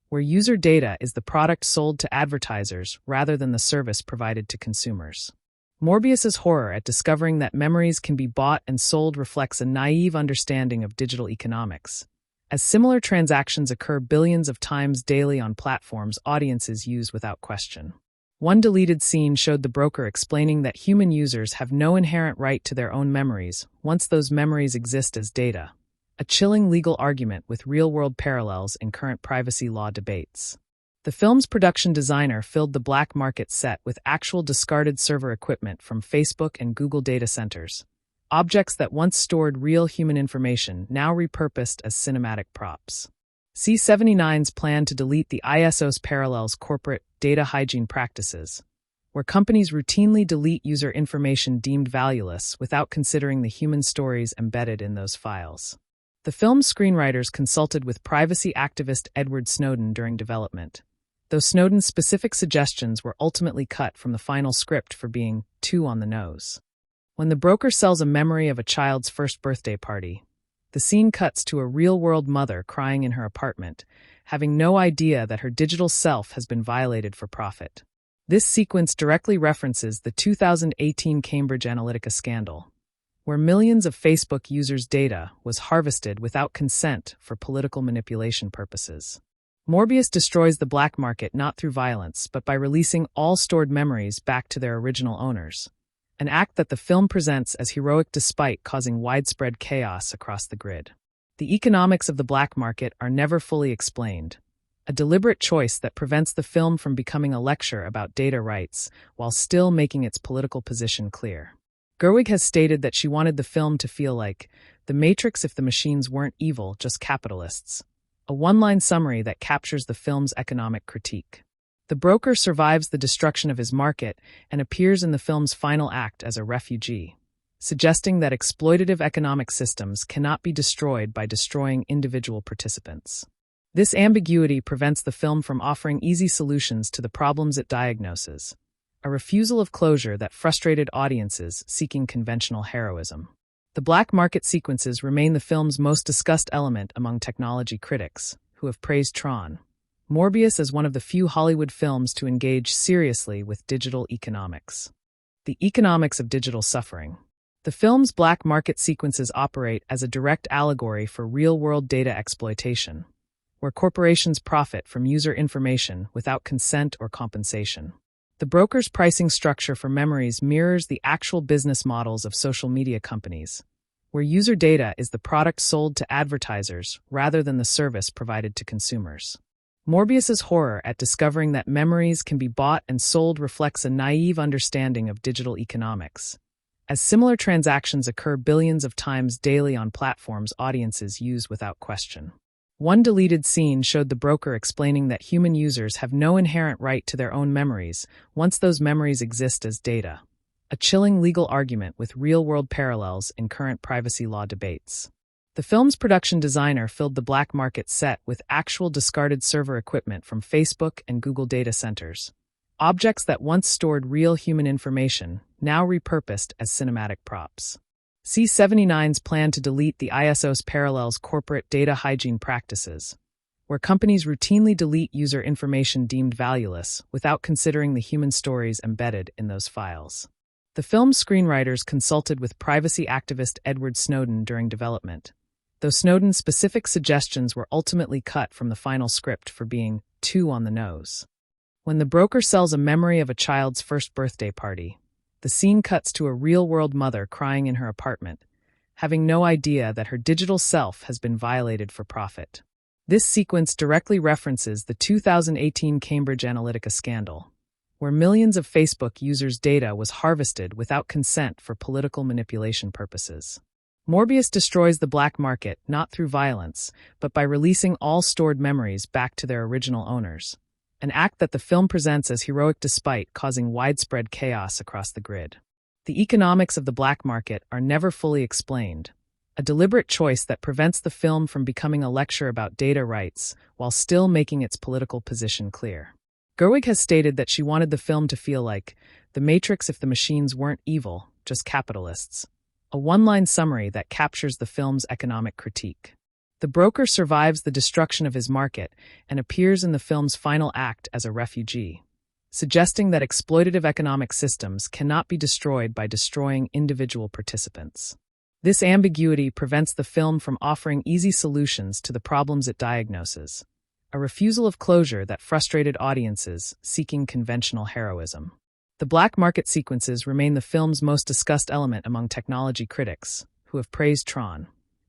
where user data is the product sold to advertisers rather than the service provided to consumers. Morbius's horror at discovering that memories can be bought and sold reflects a naive understanding of digital economics, as similar transactions occur billions of times daily on platforms audiences use without question. One deleted scene showed the broker explaining that human users have no inherent right to their own memories once those memories exist as data, a chilling legal argument with real-world parallels in current privacy law debates. The film's production designer filled the black market set with actual discarded server equipment from Facebook and Google data centers, objects that once stored real human information now repurposed as cinematic props. C79's plan to delete the ISO's parallels corporate data hygiene practices, where companies routinely delete user information deemed valueless without considering the human stories embedded in those files. The film's screenwriters consulted with privacy activist Edward Snowden during development, though Snowden's specific suggestions were ultimately cut from the final script for being too on the nose. When the broker sells a memory of a child's first birthday party, the scene cuts to a real-world mother crying in her apartment, having no idea that her digital self has been violated for profit. This sequence directly references the 2018 Cambridge Analytica scandal, where millions of Facebook users' data was harvested without consent for political manipulation purposes. Morbius destroys the black market not through violence, but by releasing all stored memories back to their original owners, an act that the film presents as heroic despite causing widespread chaos across the grid. The economics of the black market are never fully explained, a deliberate choice that prevents the film from becoming a lecture about data rights while still making its political position clear. Gerwig has stated that she wanted the film to feel like The Matrix if the machines weren't evil, just capitalists, a one-line summary that captures the film's economic critique. The broker survives the destruction of his market and appears in the film's final act as a refugee, suggesting that exploitative economic systems cannot be destroyed by destroying individual participants. This ambiguity prevents the film from offering easy solutions to the problems it diagnoses, a refusal of closure that frustrated audiences seeking conventional heroism. The black market sequences remain the film's most discussed element among technology critics, who have praised Morbius as one of the few Hollywood films to engage seriously with digital economics. The economics of digital suffering. The film's black market sequences operate as a direct allegory for real-world data exploitation, where corporations profit from user information without consent or compensation. The broker's pricing structure for memories mirrors the actual business models of social media companies, where user data is the product sold to advertisers rather than the service provided to consumers. Morbius's horror at discovering that memories can be bought and sold reflects a naive understanding of digital economics, as similar transactions occur billions of times daily on platforms audiences use without question. One deleted scene showed the broker explaining that human users have no inherent right to their own memories once those memories exist as data, a chilling legal argument with real-world parallels in current privacy law debates. The film's production designer filled the black market set with actual discarded server equipment from Facebook and Google data centers, objects that once stored real human information, now repurposed as cinematic props. C79's plan to delete the ISO's parallels corporate data hygiene practices, where companies routinely delete user information deemed valueless without considering the human stories embedded in those files. The film's screenwriters consulted with privacy activist Edward Snowden during development, though Snowden's specific suggestions were ultimately cut from the final script for being too on the nose. When the broker sells a memory of a child's first birthday party, the scene cuts to a real-world mother crying in her apartment, having no idea that her digital self has been violated for profit. This sequence directly references the 2018 Cambridge Analytica scandal, where millions of Facebook users' data was harvested without consent for political manipulation purposes. Morbius destroys the black market not through violence, but by releasing all stored memories back to their original owners, an act that the film presents as heroic despite causing widespread chaos across the grid. The economics of the black market are never fully explained, a deliberate choice that prevents the film from becoming a lecture about data rights while still making its political position clear. Gerwig has stated that she wanted the film to feel like The Matrix if the machines weren't evil, just capitalists, a one-line summary that captures the film's economic critique. The broker survives the destruction of his market and appears in the film's final act as a refugee, suggesting that exploitative economic systems cannot be destroyed by destroying individual participants. This ambiguity prevents the film from offering easy solutions to the problems it diagnoses, a refusal of closure that frustrated audiences seeking conventional heroism. The black market sequences remain the film's most discussed element among technology critics, who have praised Tron,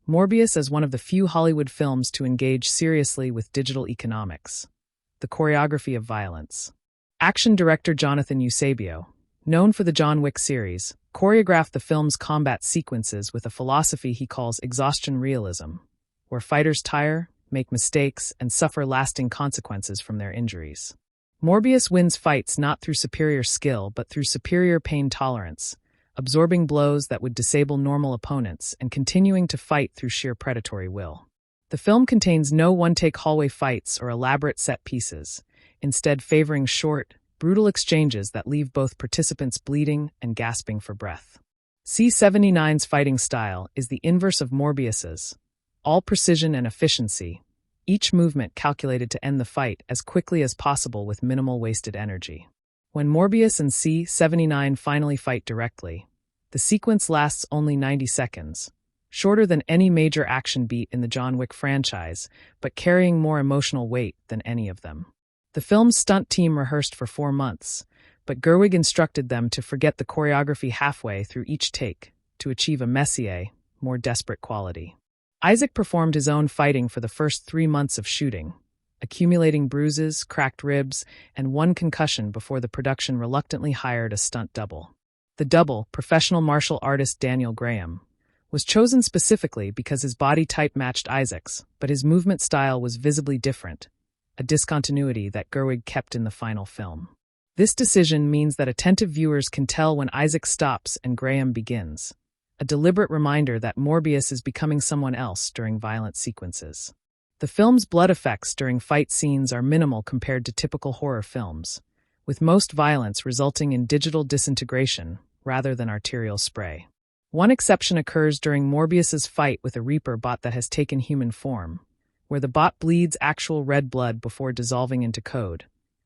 Morbius as one of the few Hollywood films to engage seriously with digital economics, the choreography of violence. Action director Jonathan Eusebio, known for the John Wick series, choreographed the film's combat sequences with a philosophy he calls exhaustion realism, where fighters tire, make mistakes, and suffer lasting consequences from their injuries. Morbius wins fights not through superior skill but through superior pain tolerance, absorbing blows that would disable normal opponents and continuing to fight through sheer predatory will. The film contains no one-take hallway fights or elaborate set pieces, instead favoring short, brutal exchanges that leave both participants bleeding and gasping for breath. C-79's fighting style is the inverse of Morbius's, all precision and efficiency, each movement calculated to end the fight as quickly as possible with minimal wasted energy. When Morbius and C-79 finally fight directly, the sequence lasts only 90 seconds, shorter than any major action beat in the John Wick franchise, but carrying more emotional weight than any of them. The film's stunt team rehearsed for 4 months, but Gerwig instructed them to forget the choreography halfway through each take to achieve a messier, more desperate quality. Isaac performed his own fighting for the first 3 months of shooting, accumulating bruises, cracked ribs, and 1 concussion before the production reluctantly hired a stunt double. The double, professional martial artist Daniel Graham, was chosen specifically because his body type matched Isaac's, but his movement style was visibly different, a discontinuity that Gerwig kept in the final film. This decision means that attentive viewers can tell when Isaac stops and Graham begins, a deliberate reminder that Morbius is becoming someone else during violent sequences. The film's blood effects during fight scenes are minimal compared to typical horror films, with most violence resulting in digital disintegration rather than arterial spray. One exception occurs during Morbius's fight with a Reaper bot that has taken human form, where the bot bleeds actual red blood before dissolving into code,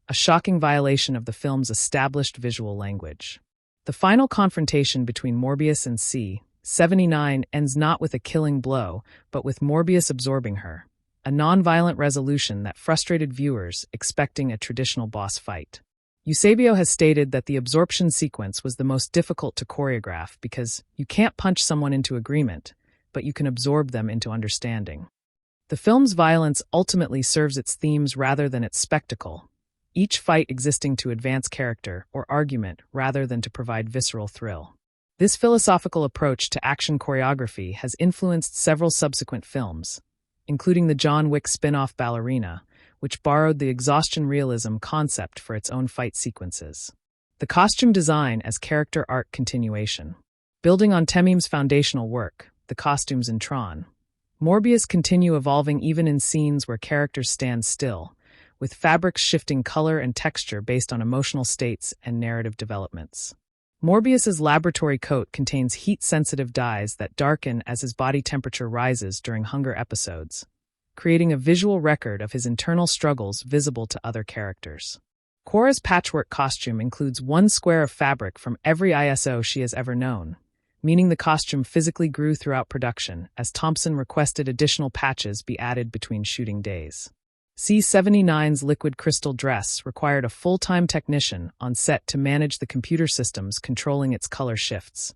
a shocking violation of the film's established visual language. The final confrontation between Morbius and C-79 ends not with a killing blow, but with Morbius absorbing her, a non-violent resolution that frustrated viewers expecting a traditional boss fight. Eusebio has stated that the absorption sequence was the most difficult to choreograph because you can't punch someone into agreement, but you can absorb them into understanding. The film's violence ultimately serves its themes rather than its spectacle, each fight existing to advance character or argument rather than to provide visceral thrill. This philosophical approach to action choreography has influenced several subsequent films, including the John Wick spin-off Ballerina, which borrowed the exhaustion realism concept for its own fight sequences. The costume design as character arc continuation. Building on Temim's foundational work, the costumes in Tron, Morbius continue evolving even in scenes where characters stand still, with fabrics shifting color and texture based on emotional states and narrative developments. Morbius's laboratory coat contains heat-sensitive dyes that darken as his body temperature rises during hunger episodes, creating a visual record of his internal struggles visible to other characters. Cora's patchwork costume includes 1 square of fabric from every ISO she has ever known, meaning the costume physically grew throughout production as Thompson requested additional patches be added between shooting days. C-79's liquid crystal dress required a full-time technician on set to manage the computer systems controlling its color shifts,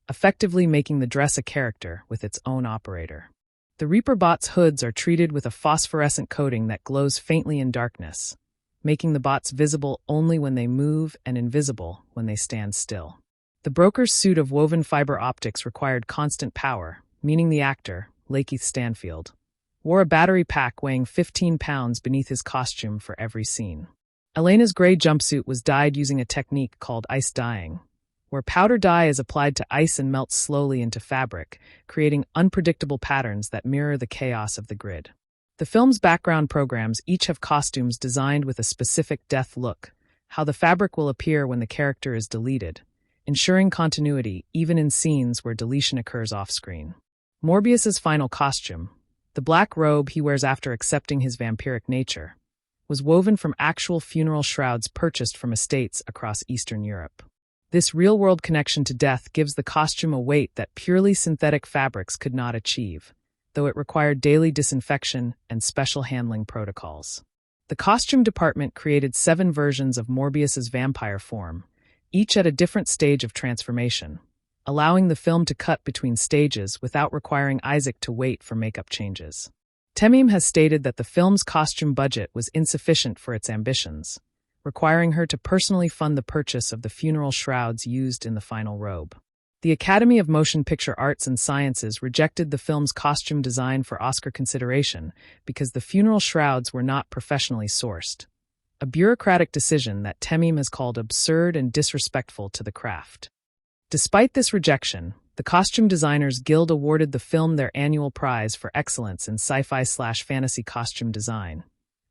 effectively making the dress a character with its own operator. The Reaper bots' hoods are treated with a phosphorescent coating that glows faintly in darkness, making the bots visible only when they move and invisible when they stand still. The broker's suit of woven fiber optics required constant power, meaning the actor, Lakeith Stanfield, wore a battery pack weighing 15 pounds beneath his costume for every scene. Elena's gray jumpsuit was dyed using a technique called ice dyeing, where powder dye is applied to ice and melts slowly into fabric, creating unpredictable patterns that mirror the chaos of the grid. The film's background programs each have costumes designed with a specific death look, how the fabric will appear when the character is deleted, ensuring continuity even in scenes where deletion occurs off-screen. Morbius's final costume, the black robe he wears after accepting his vampiric nature, was woven from actual funeral shrouds purchased from estates across Eastern Europe. This real-world connection to death gives the costume a weight that purely synthetic fabrics could not achieve, though it required daily disinfection and special handling protocols. The costume department created 7 versions of Morbius's vampire form, each at a different stage of transformation, allowing the film to cut between stages without requiring Isaac to wait for makeup changes. Temim has stated that the film's costume budget was insufficient for its ambitions, requiring her to personally fund the purchase of the funeral shrouds used in the final robe. The Academy of Motion Picture Arts and Sciences rejected the film's costume design for Oscar consideration because the funeral shrouds were not professionally sourced, a bureaucratic decision that Temim has called absurd and disrespectful to the craft. Despite this rejection, the Costume Designers Guild awarded the film their annual prize for excellence in sci-fi/fantasy costume design,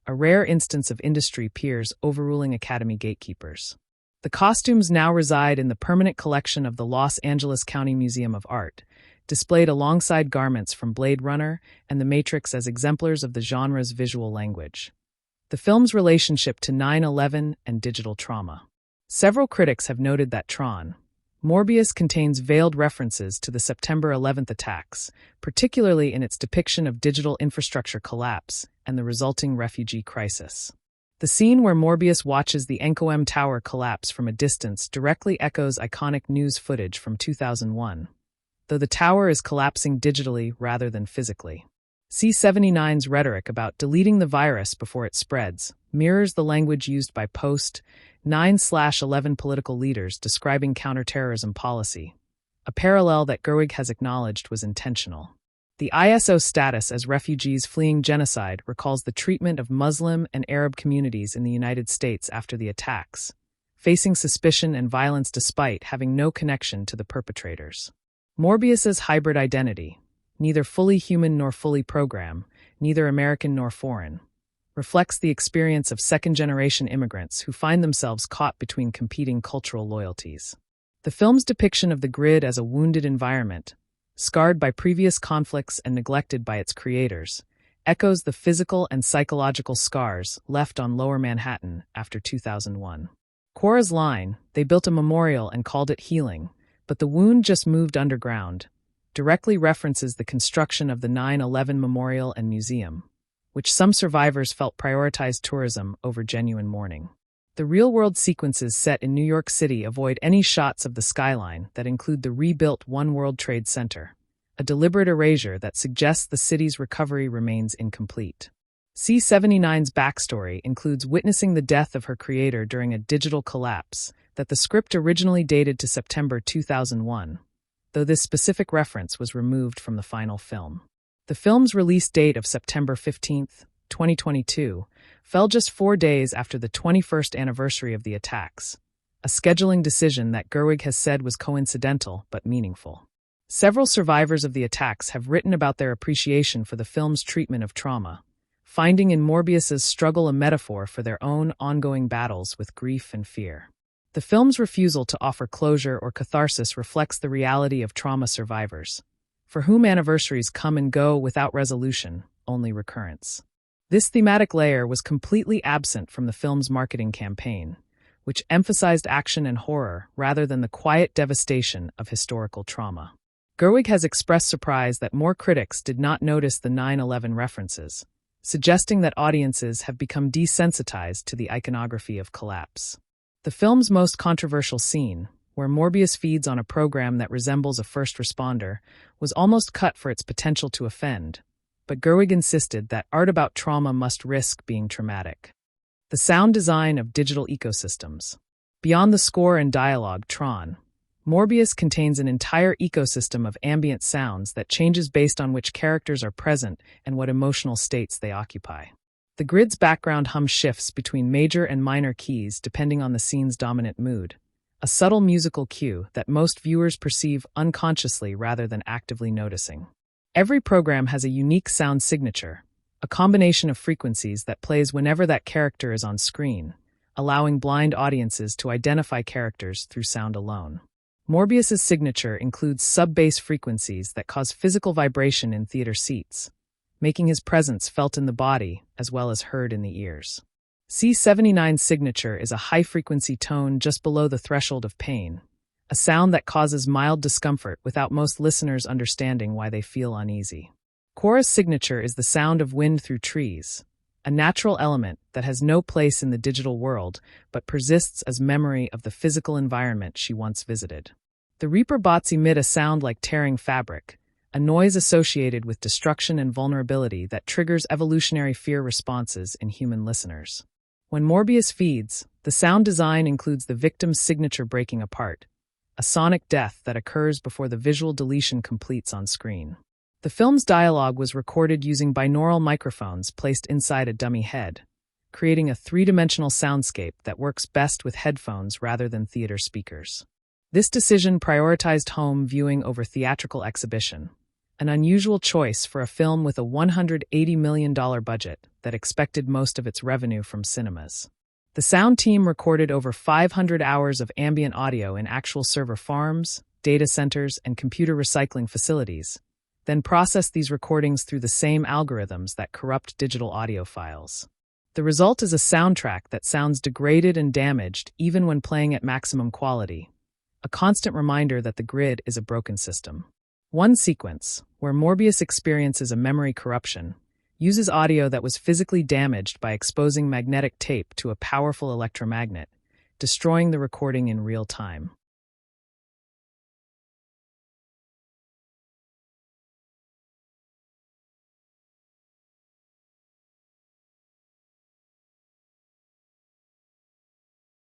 a rare instance of industry peers overruling Academy gatekeepers. The costumes now reside in the permanent collection of the Los Angeles County Museum of Art, displayed alongside garments from Blade Runner and The Matrix as exemplars of the genre's visual language. The film's relationship to 9/11 and digital trauma. Several critics have noted that Tron, Morbius contains veiled references to the September 11th attacks, particularly in its depiction of digital infrastructure collapse and the resulting refugee crisis. The scene where Morbius watches the NCOM tower collapse from a distance directly echoes iconic news footage from 2001, though the tower is collapsing digitally rather than physically. C-79's rhetoric about deleting the virus before it spreads mirrors the language used by post-9/11 political leaders describing counterterrorism policy, a parallel that Gerwig has acknowledged was intentional. The ISO status as refugees fleeing genocide recalls the treatment of Muslim and Arab communities in the United States after the attacks, facing suspicion and violence despite having no connection to the perpetrators. Morbius's hybrid identity, neither fully human nor fully program, neither American nor foreign, reflects the experience of second-generation immigrants who find themselves caught between competing cultural loyalties. The film's depiction of the grid as a wounded environment, scarred by previous conflicts and neglected by its creators, echoes the physical and psychological scars left on Lower Manhattan after 2001. Quorra's line, "They built a memorial and called it healing, but the wound just moved underground," directly references the construction of the 9/11 Memorial and Museum, which some survivors felt prioritized tourism over genuine mourning. The real-world sequences set in New York City avoid any shots of the skyline that include the rebuilt One World Trade Center, a deliberate erasure that suggests the city's recovery remains incomplete. C-79's backstory includes witnessing the death of her creator during a digital collapse that the script originally dated to September 2001, though this specific reference was removed from the final film. The film's release date of September 15, 2022, fell just 4 days after the 21st anniversary of the attacks, a scheduling decision that Gerwig has said was coincidental but meaningful. Several survivors of the attacks have written about their appreciation for the film's treatment of trauma, finding in Morbius's struggle a metaphor for their own ongoing battles with grief and fear. The film's refusal to offer closure or catharsis reflects the reality of trauma survivors, for whom anniversaries come and go without resolution, only recurrence. This thematic layer was completely absent from the film's marketing campaign, which emphasized action and horror rather than the quiet devastation of historical trauma. Gerwig has expressed surprise that more critics did not notice the 9/11 references, suggesting that audiences have become desensitized to the iconography of collapse. The film's most controversial scene, where Morbius feeds on a program that resembles a first responder, was almost cut for its potential to offend, but Gerwig insisted that art about trauma must risk being traumatic. The sound design of digital ecosystems. Beyond the score and dialogue, Tron, Morbius contains an entire ecosystem of ambient sounds that changes based on which characters are present and what emotional states they occupy. The grid's background hum shifts between major and minor keys depending on the scene's dominant mood, a subtle musical cue that most viewers perceive unconsciously rather than actively noticing. Every program has a unique sound signature, a combination of frequencies that plays whenever that character is on screen, allowing blind audiences to identify characters through sound alone. Morbius's signature includes sub-bass frequencies that cause physical vibration in theater seats, making his presence felt in the body as well as heard in the ears. C79's signature is a high-frequency tone just below the threshold of pain, a sound that causes mild discomfort without most listeners understanding why they feel uneasy. Cora's signature is the sound of wind through trees, a natural element that has no place in the digital world but persists as memory of the physical environment she once visited. The Reaper bots emit a sound like tearing fabric, a noise associated with destruction and vulnerability that triggers evolutionary fear responses in human listeners. When Morbius feeds, the sound design includes the victim's signature breaking apart, a sonic death that occurs before the visual deletion completes on screen. The film's dialogue was recorded using binaural microphones placed inside a dummy head, creating a three-dimensional soundscape that works best with headphones rather than theater speakers. This decision prioritized home viewing over theatrical exhibition, an unusual choice for a film with a $180 million budget that expected most of its revenue from cinemas. The sound team recorded over 500 hours of ambient audio in actual server farms, data centers, and computer recycling facilities, then processed these recordings through the same algorithms that corrupt digital audio files. The result is a soundtrack that sounds degraded and damaged even when playing at maximum quality, a constant reminder that the grid is a broken system. One sequence, where Morbius experiences a memory corruption, uses audio that was physically damaged by exposing magnetic tape to a powerful electromagnet, destroying the recording in real time.